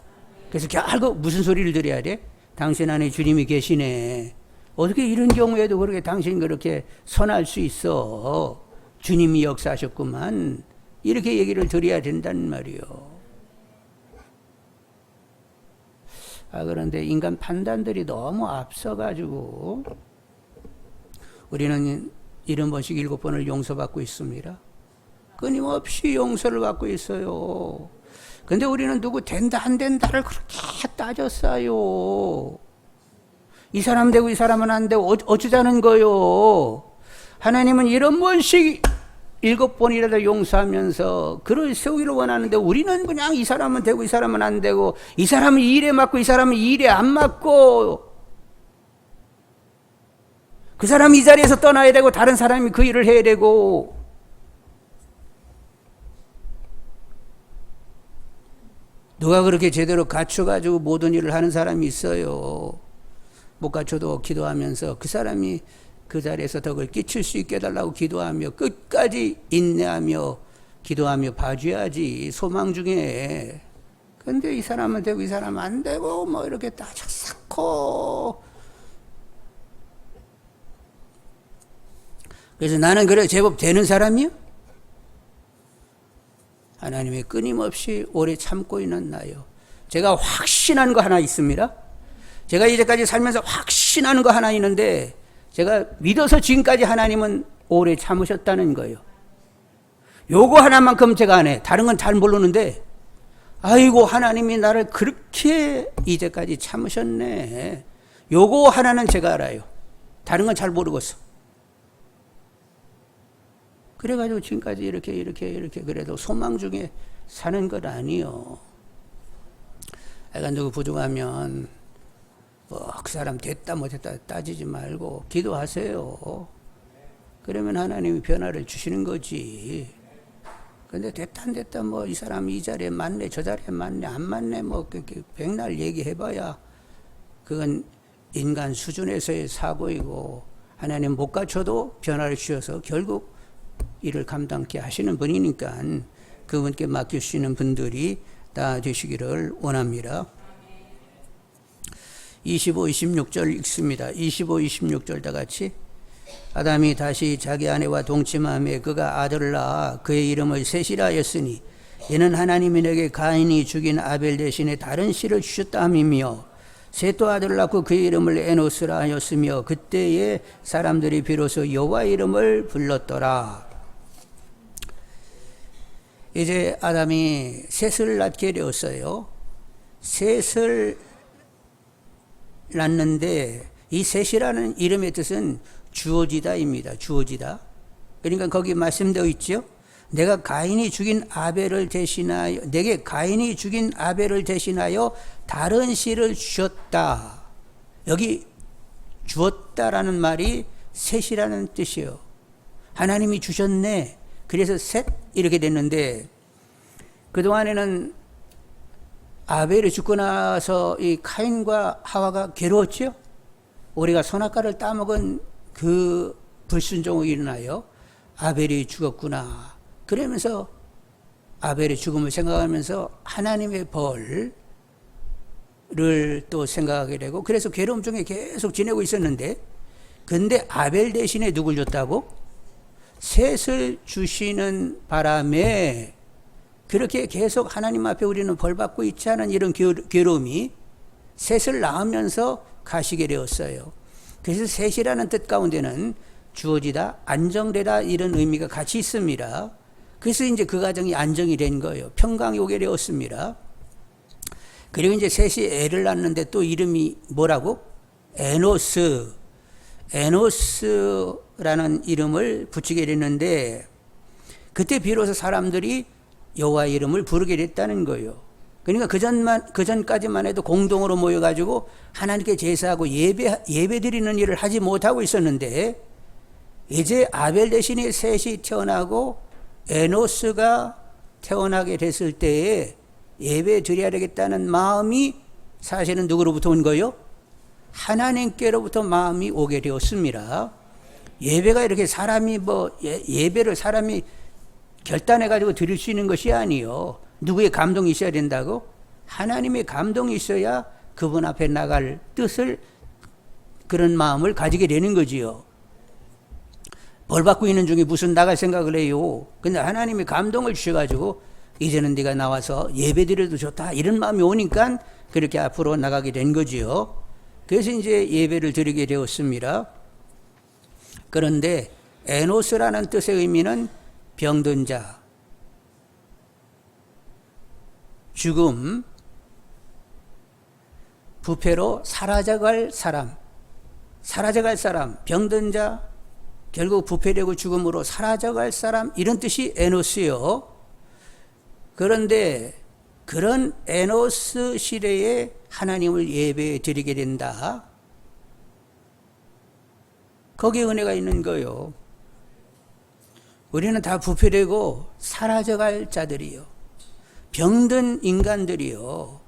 그래서 결국 무슨 소리를 들어야 돼? 당신 안에 주님이 계시네. 어떻게 이런 경우에도 그렇게 당신 그렇게 선할 수 있어? 주님이 역사하셨구만. 이렇게 얘기를 드려야 된단 말이요. 그런데 인간 판단들이 너무 앞서가지고 우리는 70번씩 7번을 용서받고 있습니다. 끊임없이 용서를 받고 있어요. 근데 우리는 누구 된다 안 된다를 그렇게 따졌어요. 이 사람 되고 이 사람은 안 되고 어쩌자는 거요. 하나님은 70번씩 7번이라도 용서하면서 그를 세우기를 원하는데 우리는 그냥 이 사람은 되고 이 사람은 안 되고, 이 사람은 이 일에 맞고 이 사람은 이 일에 안 맞고, 그 사람이 이 자리에서 떠나야 되고 다른 사람이 그 일을 해야 되고, 누가 그렇게 제대로 갖춰가지고 모든 일을 하는 사람이 있어요. 못 갖춰도 기도하면서 그 사람이 그 자리에서 덕을 끼칠 수 있게 해달라고 기도하며 끝까지 인내하며 기도하며 봐줘야지, 소망 중에. 근데 이 사람은 되고 이 사람은 안 되고 뭐 이렇게 따져 쌓고. 그래서 나는 그래 제법 되는 사람이요? 하나님이 끊임없이 오래 참고 있는 나요. 제가 확신하는 거 하나 있습니다. 제가 이제까지 살면서 확신하는 거 하나 있는데, 제가 믿어서 지금까지 하나님은 오래 참으셨다는 거예요. 요거 하나만큼 제가 안 해. 다른 건 잘 모르는데, 아이고 하나님이 나를 그렇게 이제까지 참으셨네. 요거 하나는 제가 알아요. 다른 건 잘 모르겠어. 그래가지고 지금까지 이렇게 그래도 소망 중에 사는 것 아니요. 애가 누구 부족하면 그 사람 됐다 못했다 따지지 말고 기도하세요. 그러면 하나님이 변화를 주시는 거지. 근데 됐다 안 됐다 뭐 이 사람이 이 자리에 맞네 저 자리에 맞네 안 맞네 뭐 백날 얘기해봐야 그건 인간 수준에서의 사고이고, 하나님 못 갖춰도 변화를 주셔서 결국 일을 감당케 하시는 분이니까 그분께 맡기시는 분들이 다 되시기를 원합니다. 25, 26절 읽습니다. 25, 26절 다 같이. 아담이 다시 자기 아내와 동침하며 그가 아들을 낳아 그의 이름을 셋이라 하였으니 이는 하나님이 내게 가인이 죽인 아벨 대신에 다른 씨를 주셨다 함이며, 셋도 아들을 낳고 그의 이름을 에노스라 하였으며 그때에 사람들이 비로소 여호와 이름을 불렀더라. 이제 아담이 셋을 낳게 되었어요. 셋을 낳는데 이 셋이라는 이름의 뜻은 주어지다입니다. 주어지다. 그러니까 거기 말씀되어 있죠. 내가 가인이 죽인 아벨을 대신하여, 내게 가인이 죽인 아벨을 대신하여 다른 씨를 주셨다. 여기 주었다라는 말이 셋이라는 뜻이요. 하나님이 주셨네. 그래서 셋 이렇게 됐는데, 그동안에는 아벨이 죽고 나서 이 카인과 하와가 괴로웠죠. 우리가 선악과를 따먹은 그 불순종으로 일어나요. 아벨이 죽었구나. 그러면서 아벨의 죽음을 생각하면서 하나님의 벌을 또 생각하게 되고, 그래서 괴로움 중에 계속 지내고 있었는데, 근데 아벨 대신에 누굴 줬다고? 셋을 주시는 바람에 그렇게 계속 하나님 앞에 우리는 벌 받고 있지 않은 이런 괴로움이 셋을 낳으면서 가시게 되었어요. 그래서 셋이라는 뜻 가운데는 주어지다, 안정되다 이런 의미가 같이 있습니다. 그래서 이제 그 가정이 안정이 된 거예요. 평강이 오게 되었습니다. 그리고 이제 셋이 애를 낳는데 또 이름이 뭐라고? 에노스. 에노스라는 이름을 붙이게 됐는데, 그때 비로소 사람들이 여호와 이름을 부르게 됐다는 거예요. 그러니까 그 전까지만 해도 공동으로 모여가지고 하나님께 제사하고 예배 드리는 일을 하지 못하고 있었는데, 이제 아벨 대신에 셋이 태어나고 에노스가 태어나게 됐을 때에 예배 드려야 되겠다는 마음이 사실은 누구로부터 온 거예요? 하나님께로부터 마음이 오게 되었습니다. 예배가 이렇게 사람이 예배를 사람이 결단해가지고 드릴 수 있는 것이 아니요. 누구의 감동이 있어야 된다고? 하나님의 감동이 있어야 그분 앞에 나갈 뜻을, 그런 마음을 가지게 되는 거지요. 벌 받고 있는 중에 무슨 나갈 생각을 해요. 근데 하나님이 감동을 주셔가지고 이제는 네가 나와서 예배 드려도 좋다 이런 마음이 오니까 그렇게 앞으로 나가게 된 거지요. 그래서 이제 예배를 드리게 되었습니다. 그런데 에노스라는 뜻의 의미는 병든 자, 죽음, 부패로 사라져갈 사람, 병든 자, 결국 부패되고 죽음으로 사라져갈 사람, 이런 뜻이 에노스요. 그런데 그런 에노스 시대에 하나님을 예배에 드리게 된다. 거기에 은혜가 있는 거요. 우리는 다 부패되고 사라져갈 자들이요. 병든 인간들이요.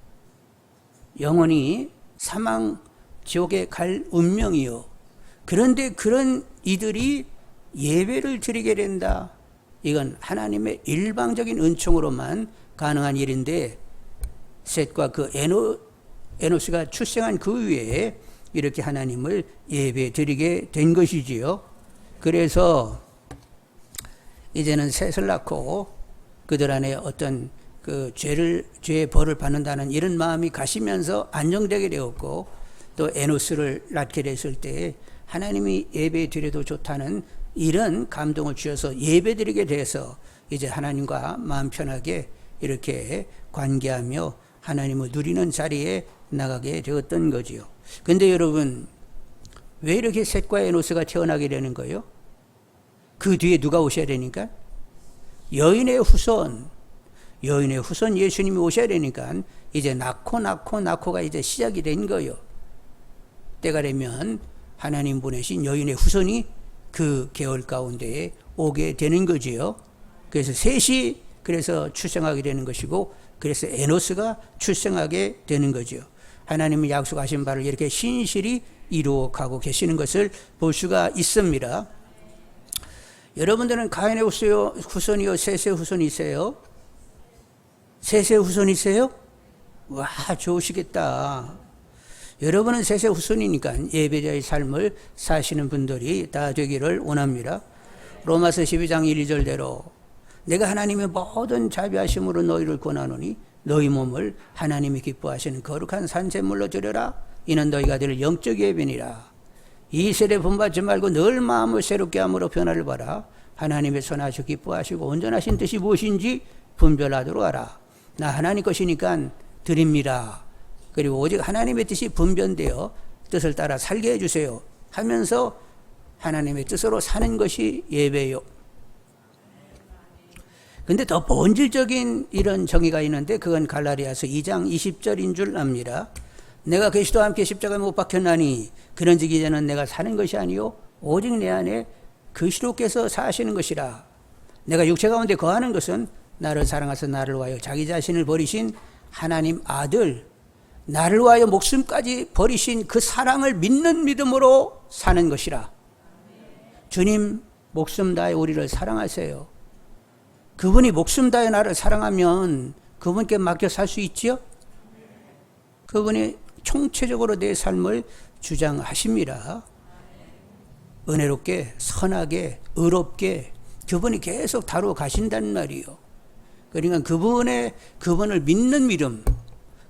영원히 사망 지옥에 갈 운명이요. 그런데 그런 이들이 예배를 드리게 된다. 이건 하나님의 일방적인 은총으로만 가능한 일인데, 셋과 그 에노스가 출생한 그 위에 이렇게 하나님을 예배 드리게 된 것이지요. 그래서 이제는 셋을 낳고 그들 안에 어떤 그 죄의 벌을 받는다는 이런 마음이 가시면서 안정되게 되었고, 또 에노스를 낳게 됐을 때 하나님이 예배 드려도 좋다는 이런 감동을 주셔서 예배 드리게 돼서 이제 하나님과 마음 편하게 이렇게 관계하며 하나님을 누리는 자리에 나가게 되었던 거지요. 근데 여러분, 왜 이렇게 셋과 에노스가 태어나게 되는 거예요? 그 뒤에 누가 오셔야 되니까? 여인의 후손 예수님이 오셔야 되니까 이제 낳고가 이제 시작이 된 거예요. 때가 되면 하나님 보내신 여인의 후손이 그 계열 가운데에 오게 되는 거지요. 그래서 셋이 출생하게 되는 것이고, 그래서 에노스가 출생하게 되는 거지요. 하나님이 약속하신 바를 이렇게 신실히 이루어가고 계시는 것을 볼 수가 있습니다. 여러분들은 가인의 후손이요, 셋의 후손이세요? 셋의 후손이세요? 와, 좋으시겠다. 여러분은 셋의 후손이니까 예배자의 삶을 사시는 분들이 다 되기를 원합니다. 로마서 12장 1-2절대로 내가 하나님의 모든 자비하심으로 너희를 권하노니 너희 몸을 하나님이 기뻐하시는 거룩한 산제물로 드려라. 이는 너희가 될 영적 예배니라. 이 세대 본받지 말고 늘 마음을 새롭게 함으로 변화를 봐라. 하나님의 선하시고 기뻐하시고 온전하신 뜻이 무엇인지 분별하도록 하라. 나 하나님 것이니까 드립니다. 그리고 오직 하나님의 뜻이 분별되어 뜻을 따라 살게 해주세요 하면서 하나님의 뜻으로 사는 것이 예배요. 근데 더 본질적인 이런 정의가 있는데, 그건 갈라디아서 2장 20절인 줄 압니다. 내가 그리스도와 함께 십자가에 못 박혔나니 그런즉 이제는 내가 사는 것이 아니요 오직 내 안에 그리스도께서 사시는 것이라. 내가 육체 가운데 거하는 것은 나를 사랑하사 나를 위하여 자기 자신을 버리신 하나님 아들, 나를 위하여 목숨까지 버리신 그 사랑을 믿는 믿음으로 사는 것이라. 주님 목숨 다해 우리를 사랑하세요. 그분이 목숨 다해 나를 사랑하면 그분께 맡겨 살 수 있지요? 그분이 총체적으로 내 삶을 주장하십니다. 은혜롭게, 선하게, 의롭게 그분이 계속 다루어 가신단 말이요. 그러니까 그분을 믿는 믿음,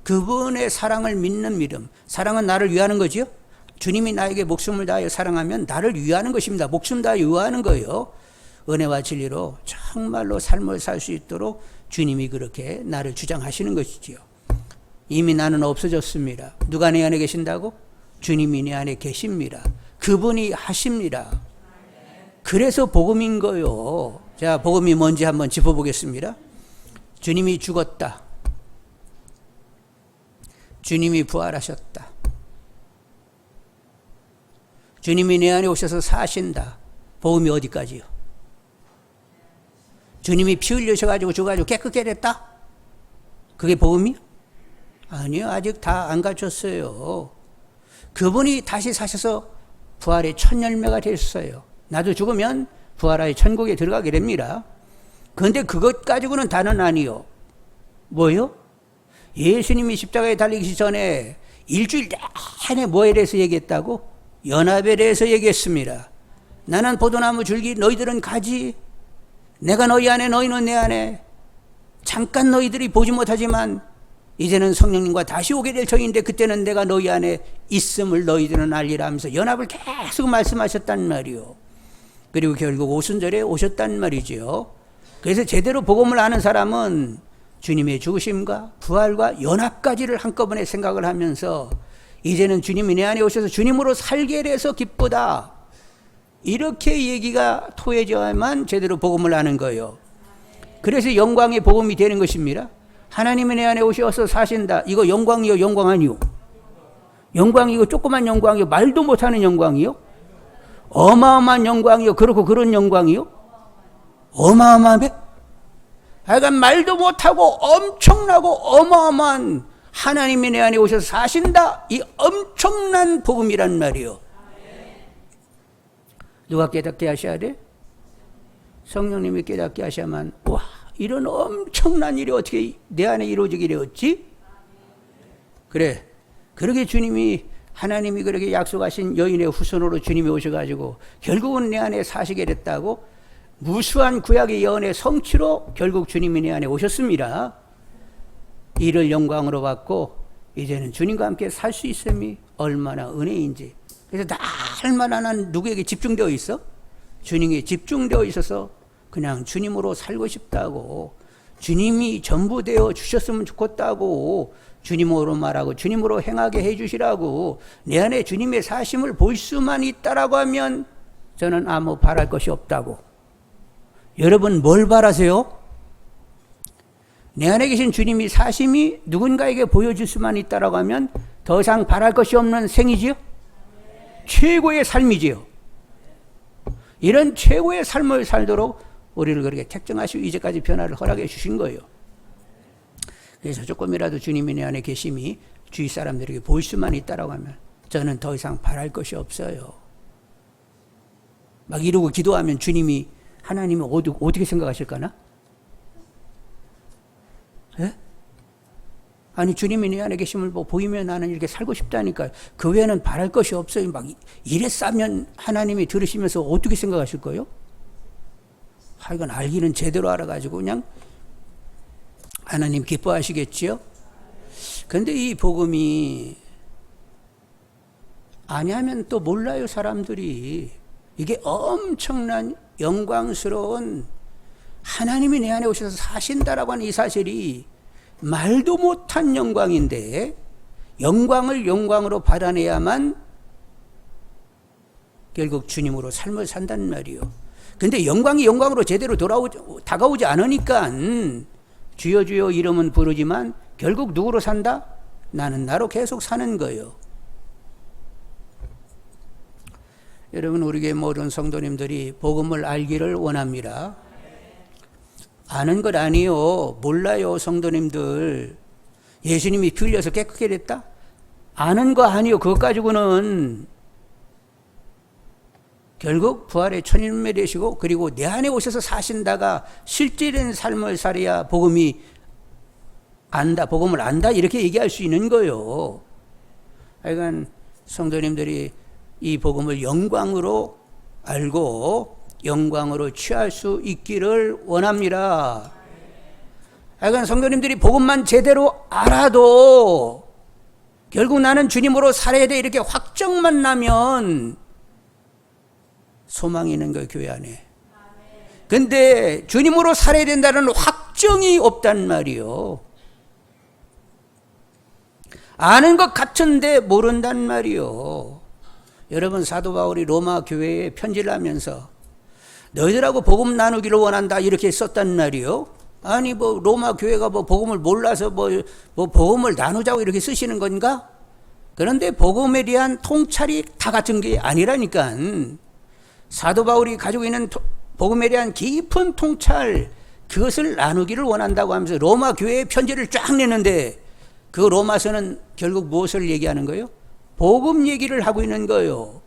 그분의 사랑을 믿는 믿음. 사랑은 나를 위하는 거지요. 주님이 나에게 목숨을 다하여 사랑하면 나를 위하는 것입니다. 목숨 다하여 위하는 거예요. 은혜와 진리로 정말로 삶을 살 수 있도록 주님이 그렇게 나를 주장하시는 것이지요. 이미 나는 없어졌습니다. 누가 내 안에 계신다고? 주님이 내 안에 계십니다. 그분이 하십니다. 그래서 복음인 거요. 자, 복음이 뭔지 한번 짚어보겠습니다. 주님이 죽었다. 주님이 부활하셨다. 주님이 내 안에 오셔서 사신다. 복음이 어디까지요? 주님이 피 흘리셔가지고 죽어가지고 깨끗게 됐다? 그게 복음이요? 아니요. 아직 다 안 갖췄어요. 그분이 다시 사셔서 부활의 첫 열매가 됐어요. 나도 죽으면 부활하여 천국에 들어가게 됩니다. 그런데 그것 가지고는 다는 아니요. 뭐요? 예수님이 십자가에 달리기 전에 일주일 내내 뭐에 대해서 얘기했다고? 연합에 대해서 얘기했습니다. 나는 포도나무 줄기, 너희들은 가지. 내가 너희 안에, 너희는 내 안에. 잠깐 너희들이 보지 못하지만 이제는 성령님과 다시 오게 될 터인데 그때는 내가 너희 안에 있음을 너희들은 알리라 하면서 연합을 계속 말씀하셨단 말이요. 그리고 결국 오순절에 오셨단 말이죠. 그래서 제대로 복음을 아는 사람은 주님의 죽으심과 부활과 연합까지를 한꺼번에 생각을 하면서 이제는 주님이 내 안에 오셔서 주님으로 살게 돼서 기쁘다. 이렇게 얘기가 토해져야만 제대로 복음을 아는 거예요. 그래서 영광의 복음이 되는 것입니다. 하나님이 내 안에 오셔서 사신다. 이거 영광이요, 영광 아니요? 영광이고 조그만 영광이요? 말도 못하는 영광이요? 어마어마한 영광이요? 그렇고 그런 영광이요? 어마어마해? 하여간 말도 못하고 엄청나고 어마어마한 하나님이 내 안에 오셔서 사신다. 이 엄청난 복음이란 말이요. 누가 깨닫게 하셔야 돼? 성령님이 깨닫게 하셔야만. 와, 이런 엄청난 일이 어떻게 내 안에 이루어지게 되었지? 그래, 그렇게 주님이, 하나님이 그렇게 약속하신 여인의 후손으로 주님이 오셔가지고 결국은 내 안에 사시게 됐다고. 무수한 구약의 예언의 성취로 결국 주님이 내 안에 오셨습니다. 이를 영광으로 받고 이제는 주님과 함께 살 수 있음이 얼마나 은혜인지. 그래서 날마다 난 누구에게 집중되어 있어? 주님에 집중되어 있어서 그냥 주님으로 살고 싶다고, 주님이 전부 되어 주셨으면 좋겠다고, 주님으로 말하고 주님으로 행하게 해주시라고, 내 안에 주님의 사심을 볼 수만 있다라고 하면 저는 아무 바랄 것이 없다고. 여러분 뭘 바라세요? 내 안에 계신 주님이 사심이 누군가에게 보여줄 수만 있다라고 하면 더 이상 바랄 것이 없는 생이지요? 최고의 삶이지요. 이런 최고의 삶을 살도록 우리를 그렇게 택정하시고 이제까지 변화를 허락해 주신 거예요. 그래서 조금이라도 주님이 내 안에 계심이 주위 사람들에게 보일 수만 있다라고 하면 저는 더 이상 바랄 것이 없어요. 막 이러고 기도하면 주님이, 하나님은 어떻게 생각하실까나? 예? 아니, 주님이 내 안에 계심을 보이면 나는 이렇게 살고 싶다니까. 그 외에는 바랄 것이 없어요. 막 이래 싸면 하나님이 들으시면서 어떻게 생각하실 거예요? 하여간 알기는 제대로 알아가지고 그냥 하나님 기뻐하시겠지요? 근데 이 복음이 아니하면 또 몰라요, 사람들이. 이게 엄청난 영광스러운 하나님이 내 안에 오셔서 사신다라고 하는 이 사실이 말도 못한 영광인데, 영광을 영광으로 받아내야만 결국 주님으로 삶을 산단 말이요. 근데 영광이 영광으로 제대로 다가오지 않으니까 주여 주여 이름은 부르지만 결국 누구로 산다? 나는 나로 계속 사는 거예요. 여러분, 우리의 모든 성도님들이 복음을 알기를 원합니다. 아는 것 아니요. 몰라요, 성도님들. 예수님이 피 흘려서 깨끗게 됐다? 아는 거 아니요. 그것 가지고는 결국 부활의 천인매 되시고, 그리고 내 안에 오셔서 사신다가 실제된 삶을 살아야 복음을 안다, 이렇게 얘기할 수 있는 거예요. 하여간 성도님들이 이 복음을 영광으로 알고 영광으로 취할 수 있기를 원합니다. 하여간 성도님들이 복음만 제대로 알아도 결국 나는 주님으로 살아야 돼, 이렇게 확정만 나면 소망이 있는 거예요, 교회 안에. 근데 주님으로 살아야 된다는 확정이 없단 말이요. 아는 것 같은데 모른단 말이요. 여러분, 사도 바울이 로마 교회에 편지를 하면서 너희들하고 복음 나누기를 원한다, 이렇게 썼단 말이요. 아니, 로마 교회가 복음을 몰라서 복음을 나누자고 이렇게 쓰시는 건가? 그런데 복음에 대한 통찰이 다 같은 게 아니라니까. 사도 바울이 가지고 있는 복음에 대한 깊은 통찰, 그것을 나누기를 원한다고 하면서 로마 교회에 편지를 쫙 내는데, 그 로마서는 결국 무엇을 얘기하는 거예요? 복음 얘기를 하고 있는 거예요.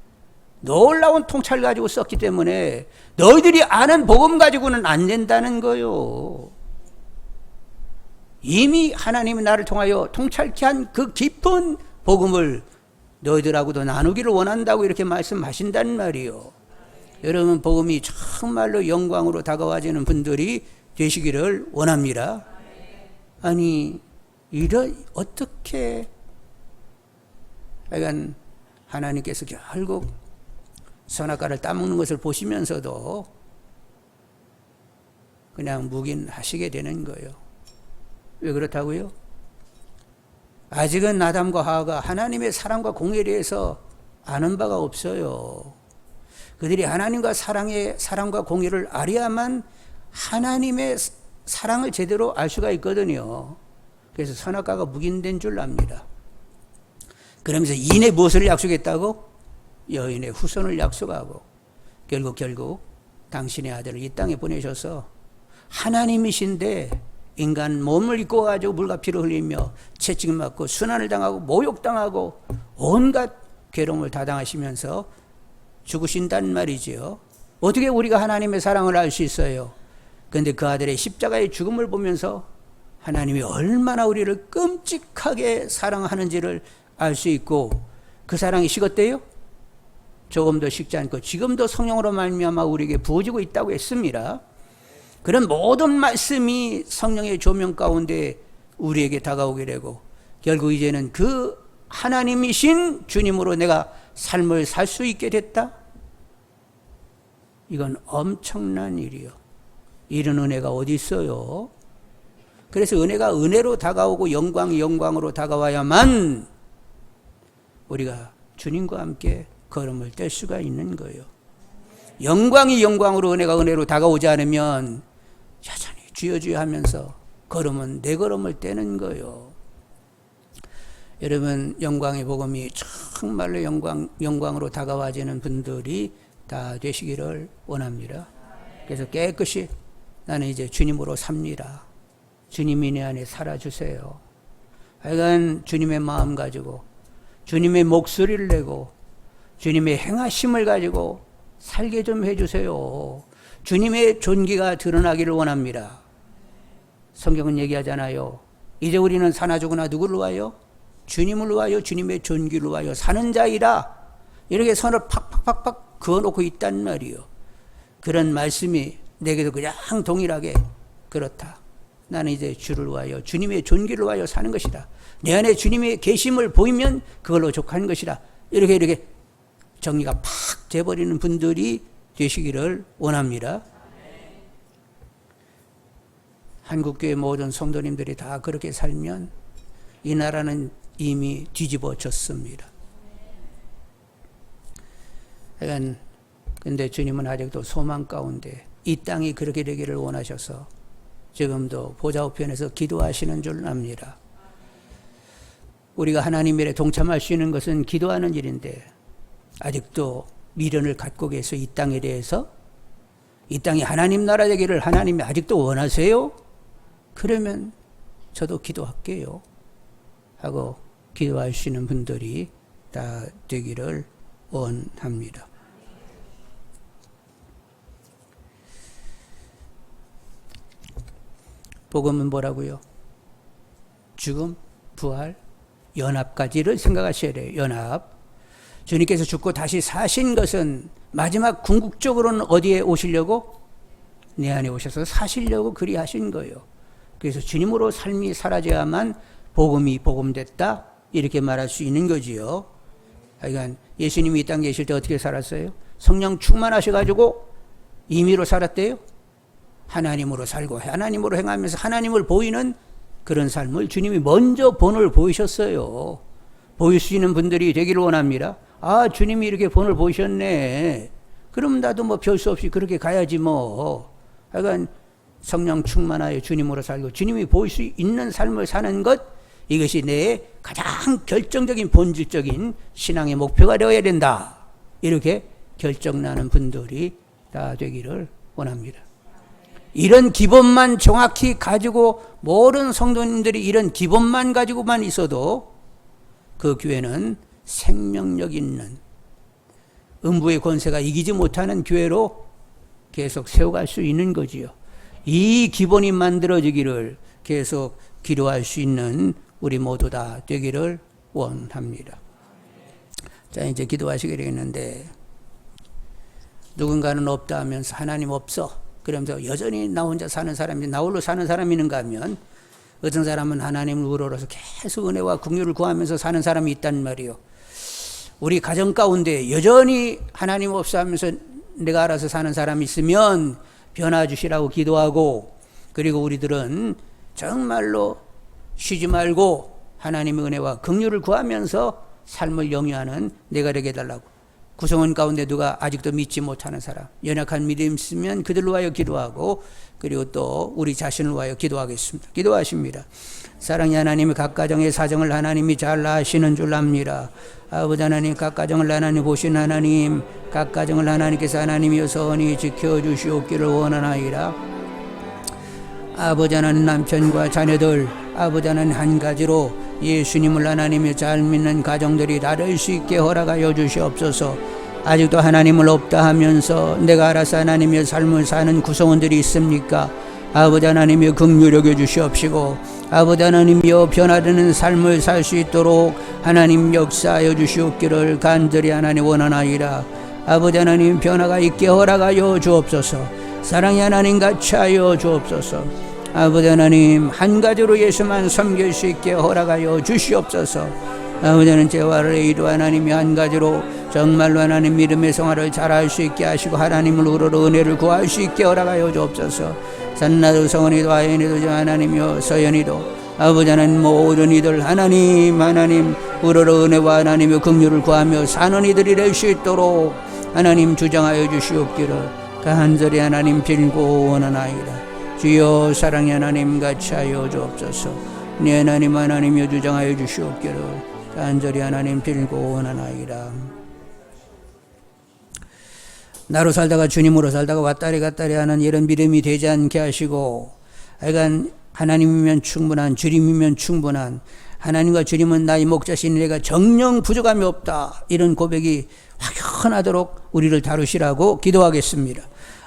놀라운 통찰 가지고 썼기 때문에 너희들이 아는 복음 가지고는 안 된다는 거예요. 이미 하나님이 나를 통하여 통찰케 한 그 깊은 복음을 너희들하고도 나누기를 원한다고 이렇게 말씀하신단 말이에요. 여러분, 복음이 정말로 영광으로 다가와지는 분들이 되시기를 원합니다. 아니, 어떻게, 하여간 하나님께서 결국 선악과를 따먹는 것을 보시면서도 그냥 묵인하시게 되는 거예요. 왜 그렇다고요? 아직은 아담과 하와가 하나님의 사랑과 공의에 대해서 아는 바가 없어요. 그들이 하나님과 사랑과 공의를 알아야만 하나님의 사랑을 제대로 알 수가 있거든요. 그래서 선악과가 묵인된 줄 압니다. 그러면서 인의 무엇을 약속했다고? 여인의 후손을 약속하고, 결국 당신의 아들을 이 땅에 보내셔서 하나님이신데 인간 몸을 입고 가지고 물과 피를 흘리며 채찍 맞고 순환을 당하고 모욕당하고 온갖 괴로움을 다 당하시면서 죽으신단 말이지요. 어떻게 우리가 하나님의 사랑을 알 수 있어요? 그런데 그 아들의 십자가의 죽음을 보면서 하나님이 얼마나 우리를 끔찍하게 사랑하는지를 알 수 있고, 그 사랑이 식었대요? 조금도 식지 않고 지금도 성령으로 말미암아 우리에게 부어지고 있다고 했습니다. 그런 모든 말씀이 성령의 조명 가운데 우리에게 다가오게 되고, 결국 이제는 그 하나님이신 주님으로 내가 삶을 살 수 있게 됐다? 이건 엄청난 일이요. 이런 은혜가 어디 있어요? 그래서 은혜가 은혜로 다가오고 영광이 영광으로 다가와야만 우리가 주님과 함께 걸음을 뗄 수가 있는 거예요. 영광이 영광으로, 은혜가 은혜로 다가오지 않으면 여전히 주여 주여 하면서 걸음은 내 걸음을 떼는 거예요. 여러분, 영광의 복음이 정말로 영광으로 다가와지는 분들이 다 되시기를 원합니다. 그래서 깨끗이 나는 이제 주님으로 삽니다. 주님이 내 안에 살아주세요. 하여간 주님의 마음 가지고, 주님의 목소리를 내고, 주님의 행하심을 가지고 살게 좀 해주세요. 주님의 존귀가 드러나기를 원합니다. 성경은 얘기하잖아요. 이제 우리는 사나 죽으나 누구를 와요? 주님을 와요. 주님의 존귀를 와요. 사는 자이라. 이렇게 선을 팍팍팍팍 그어놓고 있단 말이요. 그런 말씀이 내게도 그냥 동일하게 그렇다. 나는 이제 주를 와요. 주님의 존귀를 와요. 사는 것이다. 내 안에 주님의 계심을 보이면 그걸로 족한 것이다. 이렇게 정리가 팍 돼버리는 분들이 되시기를 원합니다. 한국교회 모든 성도님들이 다 그렇게 살면 이 나라는 이미 뒤집어졌습니다. 근데 주님은 아직도 소망 가운데 이 땅이 그렇게 되기를 원하셔서 지금도 보좌 우편에서 기도하시는 줄 압니다. 우리가 하나님 일에 동참할 수 있는 것은 기도하는 일인데, 아직도 미련을 갖고 계서 이 땅에 대해서 이 땅이 하나님 나라 되기를 하나님이 아직도 원하세요? 그러면 저도 기도할게요 하고 기도하시는 분들이 다 되기를 원합니다. 복음은 뭐라고요? 죽음, 부활, 연합까지를 생각하셔야 돼요. 연합. 주님께서 죽고 다시 사신 것은 마지막 궁극적으로는 어디에 오시려고? 내 안에 오셔서 사시려고 그리하신 거예요. 그래서 주님으로 삶이 사라져야만 복음이 복음됐다 이렇게 말할 수 있는 거지요. 그러니까 예수님이 이 땅에 계실 때 어떻게 살았어요? 성령 충만하셔가지고 임의로 살았대요. 하나님으로 살고 하나님으로 행하면서 하나님을 보이는 그런 삶을 주님이 먼저 본을 보이셨어요. 보일 수 있는 분들이 되기를 원합니다. 아, 주님이 이렇게 본을 보이셨네. 그럼 나도 뭐 별 수 없이 그렇게 가야지 뭐. 하여간 성령 충만하여 주님으로 살고 주님이 보일 수 있는 삶을 사는 것, 이것이 내 가장 결정적인 본질적인 신앙의 목표가 되어야 된다. 이렇게 결정나는 분들이 다 되기를 원합니다. 이런 기본만 정확히 가지고 모든 성도님들이 이런 기본만 가지고만 있어도 그 교회는 생명력 있는 음부의 권세가 이기지 못하는 교회로 계속 세워갈 수 있는 거지요. 이 기본이 만들어지기를 계속 기도할 수 있는 우리 모두 다 되기를 원합니다. 자, 이제 기도하시게 되겠는데, 누군가는 없다 하면서 하나님 없어 그러면서 여전히 나 혼자 사는 사람이, 나 홀로 사는 사람이 있는가 하면, 어떤 사람은 하나님을 우러러서 계속 은혜와 긍휼을 구하면서 사는 사람이 있단 말이에요. 우리 가정 가운데 여전히 하나님 없어 하면서 내가 알아서 사는 사람이 있으면 변화 주시라고 기도하고, 그리고 우리들은 정말로 쉬지 말고 하나님의 은혜와 긍휼을 구하면서 삶을 영위하는 내가 되게 해달라고. 구성원 가운데 누가 아직도 믿지 못하는 사람, 연약한 믿음 있으면 그들로 하여 기도하고, 그리고 또 우리 자신을 위하여 기도하겠습니다. 기도하십니다. 사랑의 하나님이 각 가정의 사정을 하나님이 잘 아시는 줄 압니다. 아버지 하나님, 각 가정을 하나님 보신 하나님, 각 가정을 하나님께서 하나님이여 선히 지켜주시옵기를 원하나이다. 아버지 하나님, 남편과 자녀들, 아버지 하나님, 한 가지로 예수님을 하나님이 잘 믿는 가정들이 다를 수 있게 허락하여 주시옵소서. 아직도 하나님을 없다 하면서 내가 알아서 하나님의 삶을 사는 구성원들이 있습니까? 아버지 하나님이여 긍휼히 여겨 주시옵시고, 아버지 하나님이여 변화되는 삶을 살 수 있도록 하나님 역사하여 주시옵기를 간절히 하나님 원하나이다. 아버지 하나님, 변화가 있게 허락하여 주옵소서. 사랑의 하나님 같이 하여 주옵소서. 아버지 하나님, 한 가지로 예수만 섬길 수 있게 허락하여 주시옵소서. 아버지 하나님, 재화를 이루 하나님이 한 가지로 정말로 하나님 믿음의 생활을 잘할 수 있게 하시고 하나님을 우러러 은혜를 구할 수 있게 허락하여 주옵소서. 산나도 성원이도 아연이도 하나님이여 서연이도 아버지 하나님, 모든 이들 하나님 우러러 은혜와 하나님의 긍휼을 구하며 사는 이들이 될 수 있도록 하나님 주장하여 주시옵기를 간절히 하나님 빌고 원하나이다. 주여, 사랑의 하나님 같이 하여 주옵소서. 네 하나님이여 주장하여 주시옵기를 간절히 하나님 빌고 원하나이다. 나로 살다가 주님으로 살다가 왔다리 갔다리 하는 이런 믿음이 되지 않게 하시고, 하여간 하나님이면 충분한, 주님이면 충분한, 하나님과 주님은 나의 목자신 내가 정령 부족함이 없다, 이런 고백이 확연하도록 우리를 다루시라고 기도하겠습니다.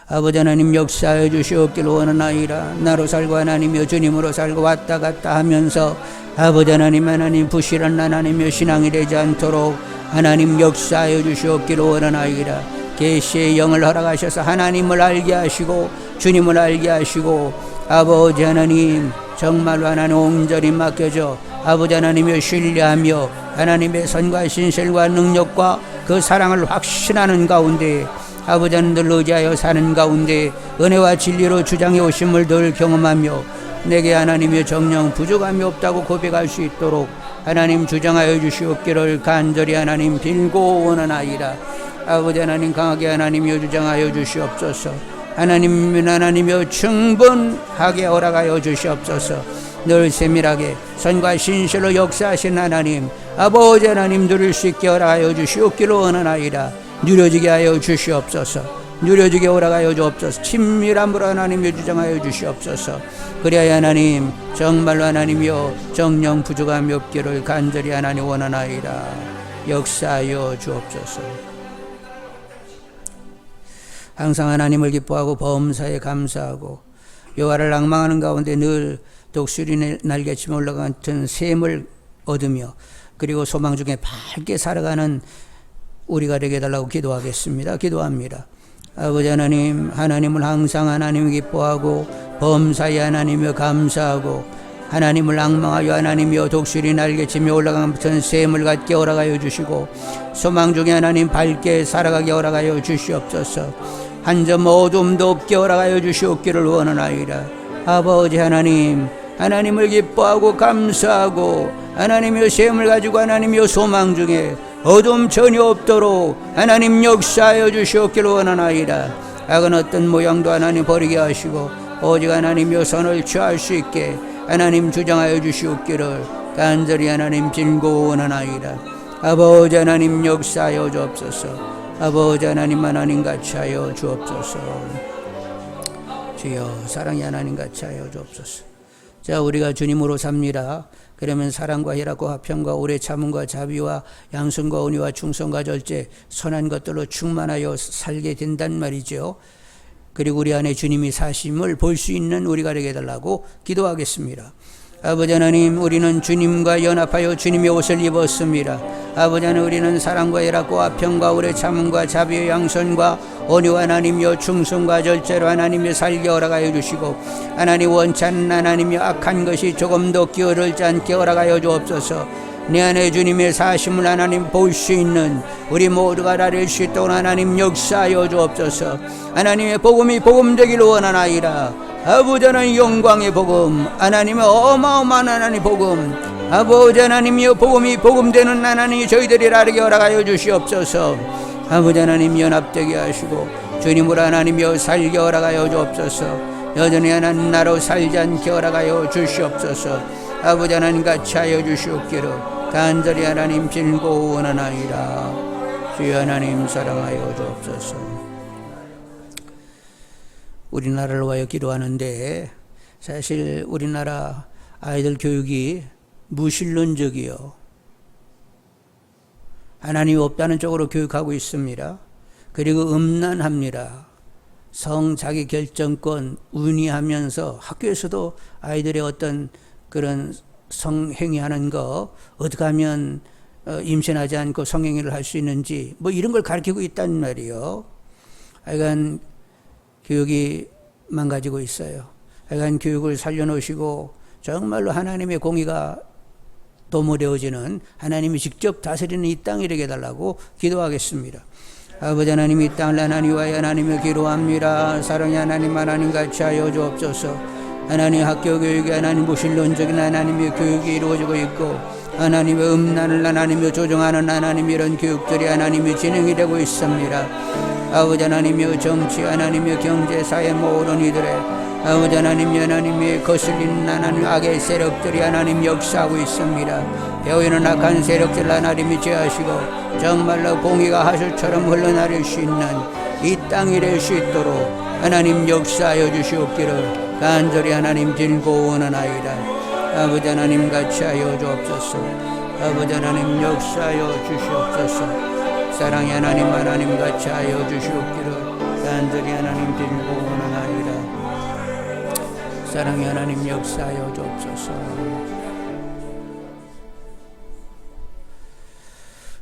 아버지 하나님, 역사해 주시옵기를 원하나이다. 나로 살고 하나님이여 주님으로 살고 왔다 갔다 하면서 아버지 하나님 부실한 하나님이여 신앙이 되지 않도록 하나님 역사해 주시옵기를 원하나이다. 계시의 영을 허락하셔서 하나님을 알게 하시고 주님을 알게 하시고, 아버지 하나님 정말로 하나님 온전히 맡겨져 아버지 하나님을 신뢰하며 하나님의 선과 신실과 능력과 그 사랑을 확신하는 가운데 아버지 하나님을 의지하여 사는 가운데 은혜와 진리로 주장해 오심을 늘 경험하며 내게 하나님의 정령 부족함이 없다고 고백할 수 있도록 하나님 주장하여 주시옵기를 간절히 하나님 빌고 원하나이다. 아버지 하나님, 강하게 하나님이여 주장하여 주시옵소서. 하나님이여 충분하게 허락하여 주시옵소서. 늘 세밀하게 선과 신실로 역사하신 하나님, 아버지 하나님 누릴 수 있게 허락하여 주시옵기를 원하나이다. 누려지게 하여 주시옵소서. 누려지게 오라가여 주옵소서. 친밀함으로 하나님여 주장하여 주시옵소서. 그리하여 하나님 정말로 하나님이여 정령 부족함이 없기를 간절히 하나님 원하나이다. 역사하여 주옵소서. 항상 하나님을 기뻐하고 범사에 감사하고 여호와를 낭망하는 가운데 늘 독수리 날개치며 올라간 샘을 얻으며 그리고 소망 중에 밝게 살아가는 우리가 되게 해달라고 기도하겠습니다. 기도합니다. 아버지 하나님, 하나님을 항상 하나님을 기뻐하고 범사에 하나님을 감사하고 하나님을 낭망하여 하나님이여 독수리 날개치며 올라간 같은 샘을 갖게 허락하여 주시고 소망 중에 하나님 밝게 살아가게 허락하여 주시옵소서. 한 점 어둠도 없게 허락하여 주시옵기를 원하나이다. 아버지 하나님, 하나님을 기뻐하고 감사하고 하나님의 샘을 가지고 하나님의 소망 중에 어둠 전혀 없도록 하나님 역사하여 주시옵기를 원하나이다. 악은 어떤 모양도 하나님 버리게 하시고 오직 하나님의 선을 취할 수 있게 하나님 주장하여 주시옵기를 간절히 하나님 진고 원하나이다. 아버지 하나님 역사하여 주옵소서. 아버지 하나님 하나님 같이 하여 주옵소서. 주여 사랑의 하나님 같이 하여 주옵소서. 자, 우리가 주님으로 삽니다. 그러면 사랑과 희락과 화평과 오래 참음과 자비와 양선과 온유와 충성과 절제 선한 것들로 충만하여 살게 된단 말이죠. 그리고 우리 안에 주님이 사심을 볼 수 있는 우리가 되게 해달라고 기도하겠습니다. 아버지 하나님, 우리는 주님과 연합하여 주님의 옷을 입었습니다. 아버지 하나님, 우리는 사랑과 희락과 화평과 오래 참음과 자비와 양선과 온유와 하나님여 충성과 절제로 하나님의 살게 허락하여 주시고 하나님 원치 않는 하나님의 악한 것이 조금도 끼어들지 않게 허락하여 주옵소서. 내 안에 주님의 사심을 하나님 볼 수 있는 우리 모두가 다 될 수 있도록 하나님 역사하여 주옵소서. 하나님의 복음이 복음되기를 원하나이다. 아버지 하나님 영광의 복음, 하나님의 어마어마한 하나님 복음, 아버지 하나님이여 복음이 복음되는 하나님이 저희들이 다르게 허락하여 주시옵소서. 아버지 하나님 연합되게 하시고 주님으로 하나님이여 살게 허락하여 주옵소서. 여전히 하나님 나로 살지 않게 허락하여 주시옵소서. 아버지 하나님 같이 하여 주시옵기를 간절히 하나님 진고 원하나이다. 주여 하나님 사랑하여 주옵소서. 우리나라를 위하여 기도하는데 사실 우리나라 아이들 교육이 무신론적이요, 하나님이 없다는 쪽으로 교육하고 있습니다. 그리고 음란합니다. 성 자기 결정권 운이하면서 학교에서도 아이들의 어떤 그런 성행위하는 거 어떻게 하면 임신하지 않고 성행위를 할 수 있는지 뭐 이런 걸 가르치고 있단 말이에요. 하여간 교육이 망가지고 있어요. 하여간 교육을 살려놓으시고 정말로 하나님의 공의가 도모되어지는 하나님이 직접 다스리는 이 땅이 되게 해달라고 기도하겠습니다. 아버지 하나님, 이 땅을 하나님 위하여 하나님을 기도합니다. 사랑의 하나님, 하나님 같이 하여 주옵소서. 하나님 학교 교육이 하나님 무신론적인 하나님의 교육이 이루어지고 있고 하나님의 음란을 하나님이 조정하는 하나님 이런 교육들이 하나님이 진행이 되고 있습니다. 아버지 하나님의 정치, 하나님의 경제, 사회 모든 이들의 아버지 하나님의 거슬리는 하나님 악의 세력들이 하나님 역사하고 있습니다. 배후에는 악한 세력들 하나님이 제하시고 정말로 공의가 하수처럼 흘러나릴 수 있는 이 땅이 될 수 있도록 하나님 역사하여 주시옵기를 간절히 하나님 진고 원하나이다. 아버지 하나님 같이 하여 주옵소서. 아버지 하나님 역사하여 주시옵소서. 사랑의 하나님, 하나님 같이 하여 주시옵기를 간절히 하나님 진고 원하나이다. 사랑의 하나님 역사하여 주옵소서.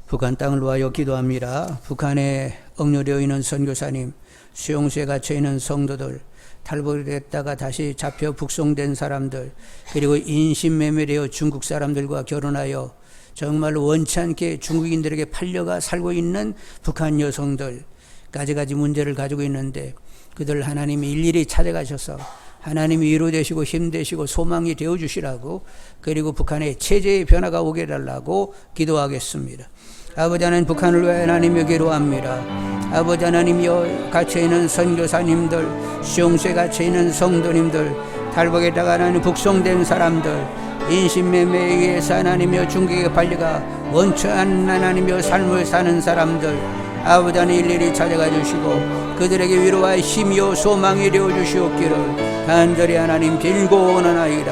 북한 땅을 위하여 기도합니다. 북한에 억류되어 있는 선교사님, 수용소에 갇혀 있는 성도들, 탈북됐다가 다시 잡혀 북송된 사람들, 그리고 인신매매되어 중국 사람들과 결혼하여 정말로 원치 않게 중국인들에게 팔려가 살고 있는 북한 여성들, 가지가지 문제를 가지고 있는데 그들 하나님이 일일이 찾아가셔서 하나님이 위로되시고 힘되시고 소망이 되어주시라고, 그리고 북한의 체제의 변화가 오게 해달라고 기도하겠습니다. 아버지 하나님, 북한을 위해 하나님을 기도합니다. 아버지 하나님이여, 갇혀있는 선교사님들, 수용소에 갇혀있는 성도님들, 탈북에다가 하나님 북송된 사람들, 인신매매에 의해서 하나님이여 중국에 팔려가 원치 않는 하나님이여 삶을 사는 사람들, 아버지 하나님 일일이 찾아가 주시고 그들에게 위로와 힘이요 소망이 되어 주시옵기를 간절히 하나님 빌고 원하나이다.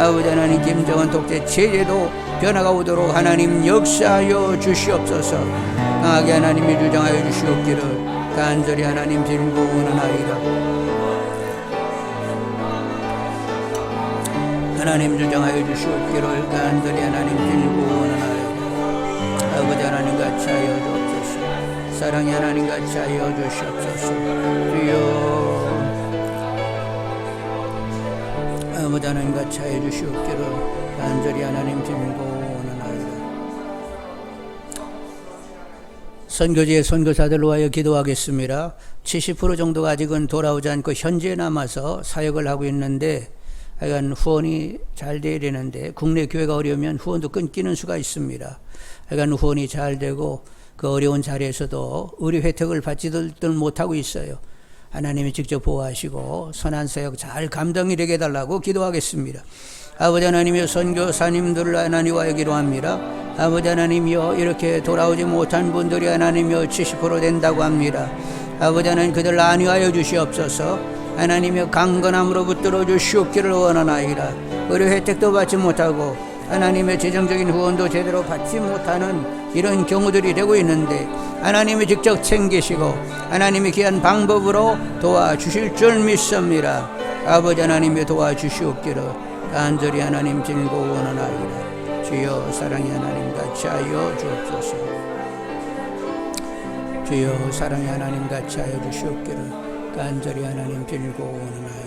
아버지 하나님 김정은 독재 체제도 변화가 오도록 하나님 역사하여 주시옵소서. 강하게 하나님이 주장하여 주시옵기를 간절히 하나님 빌고 원하나이다. 하나님 주장하여 주시옵기를 간절히 하나님 빌고 원하나이다. 아버지 하나님 같이 하여 주옵소서. 사랑의 하나님 같이 하여 주시옵소서. 주여 아버지 하나님 같이 하여 주시옵기를 간절히 하나님 빌고 원하나이다. 선교지의 선교사들로 하여 기도하겠습니다. 70% 정도가 아직은 돌아오지 않고 현지에 남아서 사역을 하고 있는데 하여간 후원이 잘 돼야 되는데 국내 교회가 어려우면 후원도 끊기는 수가 있습니다. 하여간 후원이 잘 되고 그 어려운 자리에서도 의료 혜택을 받지들 못하고 있어요. 하나님이 직접 보호하시고 선한 사역 잘 감당이 되게 해달라고 기도하겠습니다. 아버지 하나님이여 선교사님들을 하나님과 기도합니다. 아버지 하나님이여 이렇게 돌아오지 못한 분들이 하나님이여 70% 된다고 합니다. 아버지 하나님 그들을 안위하여 주시옵소서. 하나님이여 강건함으로 붙들어 주시옵기를 원하나이다. 의료 혜택도 받지 못하고 하나님의 재정적인 후원도 제대로 받지 못하는 이런 경우들이 되고 있는데 하나님이 직접 챙기시고 하나님이 귀한 방법으로 도와주실 줄 믿습니다. 아버지 하나님이 도와주시옵기를 간절히 하나님 빌고 원하나이다. 주여 사랑의 하나님 같이 하여 주옵소서. 주여 사랑의 하나님 같이 하여 주시옵기를 간절히 하나님 빌고 원하나이다.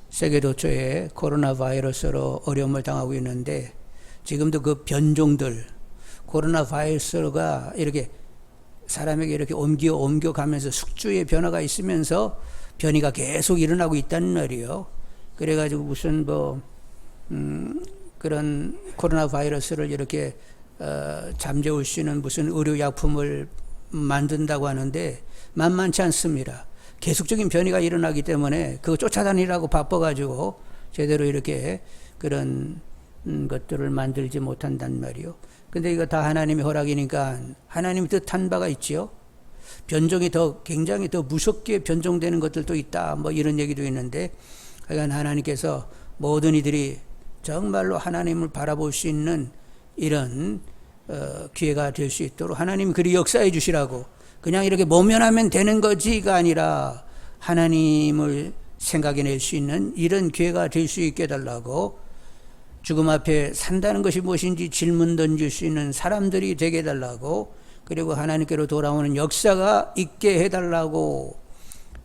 세계도처에 코로나 바이러스로 어려움을 당하고 있는데 지금도 그 변종들 코로나 바이러스가 이렇게 사람에게 이렇게 옮겨가면서 숙주의 변화가 있으면서 변이가 계속 일어나고 있다는 말이에요. 그래가지고 무슨 그런 코로나 바이러스를 이렇게 잠재울 수 있는 무슨 의료약품을 만든다고 하는데 만만치 않습니다. 계속적인 변이가 일어나기 때문에 그거 쫓아다니라고 바빠가지고 제대로 이렇게 그런 것들을 만들지 못한단 말이요. 근데 이거 다 하나님의 허락이니까 하나님이 뜻한 바가 있지요. 변종이 굉장히 더 무섭게 변종되는 것들도 있다. 이런 얘기도 있는데 하여간 하나님께서 모든 이들이 정말로 하나님을 바라볼 수 있는 이런 기회가 될 수 있도록 하나님이 그리 역사해 주시라고 그냥 이렇게 모면하면 되는 거지가 아니라 하나님을 생각해낼 수 있는 이런 기회가 될 수 있게 해달라고 죽음 앞에 산다는 것이 무엇인지 질문 던질 수 있는 사람들이 되게 해달라고 그리고 하나님께로 돌아오는 역사가 있게 해달라고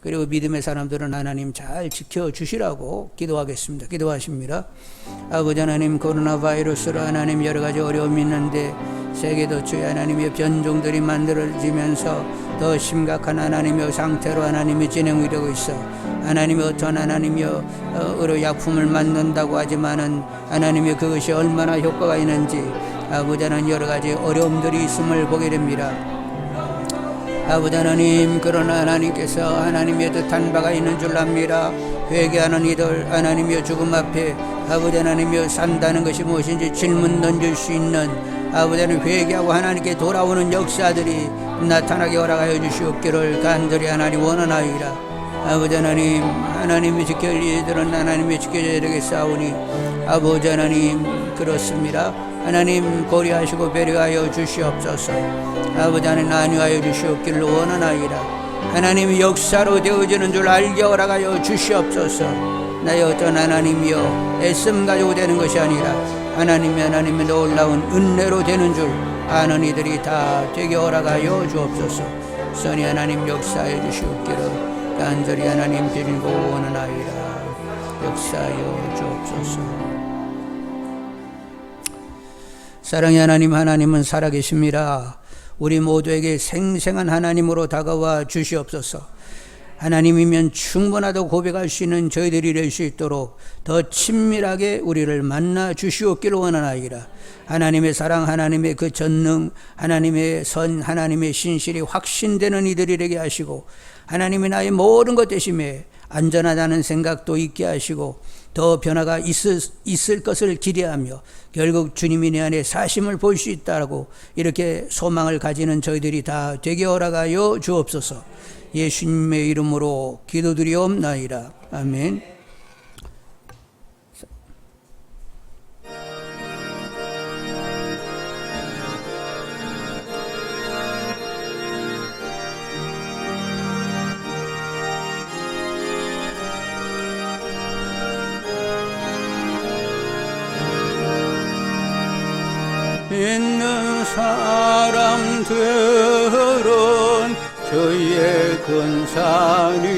그리고 믿음의 사람들은 하나님 잘 지켜주시라고 기도하겠습니다. 기도하십니다. 아버지 하나님 코로나 바이러스로 하나님 여러 가지 어려움이 있는데 세계도처에 하나님의 변종들이 만들어지면서 더 심각한 하나님의 상태로 하나님이 진행이 되고 있어 하나님의 어떤 하나님의 의료약품을 만든다고 하지만은 하나님의 그것이 얼마나 효과가 있는지 아버지 하나님 여러 가지 어려움들이 있음을 보게 됩니다. 아버지 하나님 그러나 하나님께서 하나님의 뜻한 바가 있는 줄 압니다. 회개하는 이들 하나님의 죽음 앞에 아버지 하나님의 산다는 것이 무엇인지 질문 던질 수 있는 아버지 하나님 회개하고 하나님께 돌아오는 역사들이 나타나게 허락하여 주시옵기를 간절히 하나님 원하나이다. 아버지 하나님 하나님이 지킬 이들은 하나님이 지켜줘야 되겠사오니 아버지 하나님 그렇습니다. 하나님 고려하시고 배려하여 주시옵소서. 아버지 하나님 안위하여 주시옵기를 원하나이다. 하나님이 역사로 되어지는 줄 알게 허락하여 주시옵소서. 나의 어떤 하나님이여 애씀 가지고 되는 것이 아니라 하나님의 놀라운 은혜로 되는 줄 아는 이들이 다 되게 허락하여 주옵소서. 선이 하나님 역사해 주시옵기를 간절히 하나님 빌고 원하나이다. 역사하여 주옵소서. 사랑의 하나님 하나님은 살아계십니다. 우리 모두에게 생생한 하나님으로 다가와 주시옵소서. 하나님이면 충분하다고 고백할 수 있는 저희들이 될 수 있도록 더 친밀하게 우리를 만나 주시옵기를 원하나이다. 하나님의 사랑 하나님의 그 전능 하나님의 선 하나님의 신실이 확신되는 이들이 되게 하시고 하나님이 나의 모든 것 되심에 안전하다는 생각도 있게 하시고 더 변화가 있을 것을 기대하며 결국 주님이 내 안에 사심을 볼 수 있다라고 이렇게 소망을 가지는 저희들이 다 되게 허락하여 주옵소서. 예수님의 이름으로 기도드리옵나이다. 아멘. 있는 사람들은 저희의 근산이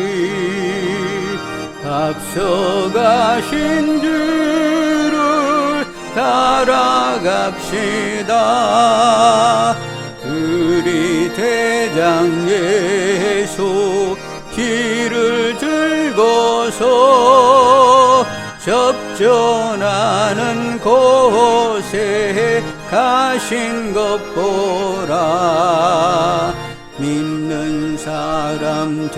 앞서가신 줄을 따라갑시다. 우리 대장 예수 길을 들고서 접전하는 곳에 가신 것 보라. 믿는 사람들은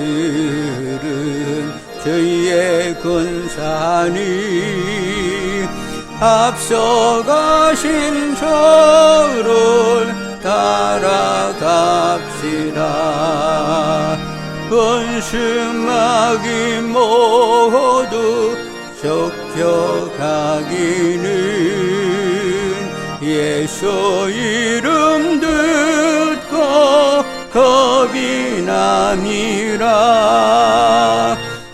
저희의 근산이 앞서가신 저를 따라갑시다. 번심하기 모두 쫓겨가기는 예수 이름 듣고 겁이 남이라.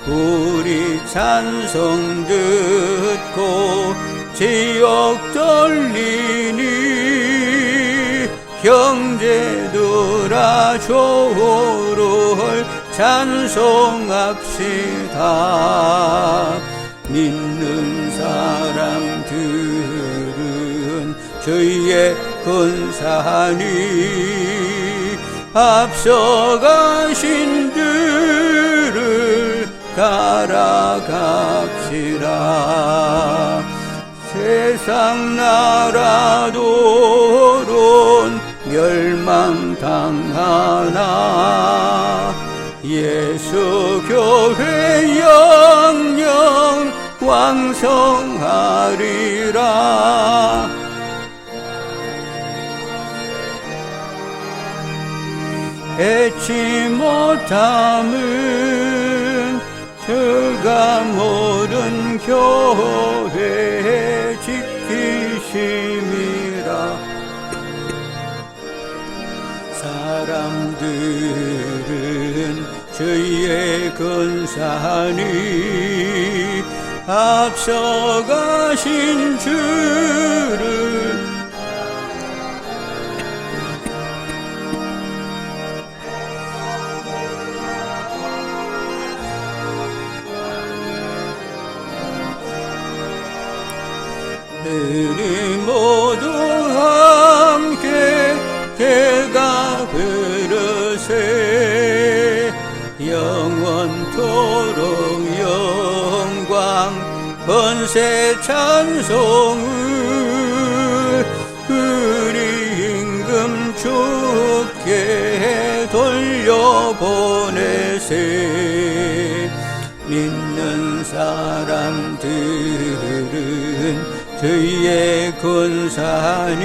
우리 찬송 듣고 지옥 돌리니 형제들아 조를 찬송합시다. 믿는 사람들은 저희의 근산이 앞서가신 줄을 따라갑시다. 세상 나라들은 멸망당하나 예수 교회 영영 왕성하리라. 애치 못함은 저가 모든 교회 지키심이라. 사람들은 저희의 근산이 앞서가신 줄을 우리 모두 함께 대가 부르세. 영원토록 영광 번세 찬송을 우리 임금 주께 돌려보내세. 믿는 사람들은 저희의 근산이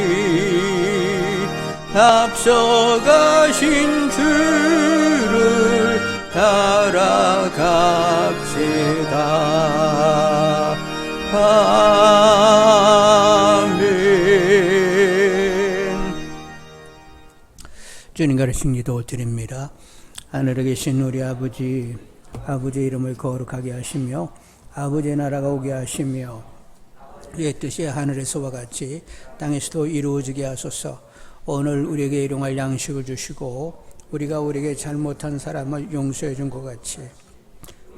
앞서가신 줄을 따라갑시다. 아멘. 주님 가르친 기도 드립니다. 하늘에 계신 우리 아버지, 아버지의 이름을 거룩하게 하시며 아버지의 나라가 오게 하시며 의 뜻이 하늘에서와 같이 땅에서도 이루어지게 하소서. 오늘 우리에게 일용할 양식을 주시고 우리가 우리에게 잘못한 사람을 용서해 준 것 같이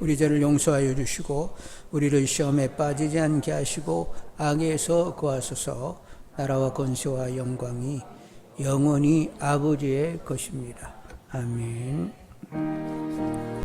우리 죄를 용서하여 주시고 우리를 시험에 빠지지 않게 하시고 악에서 구하소서. 나라와 권세와 영광이 영원히 아버지의 것입니다. 아멘.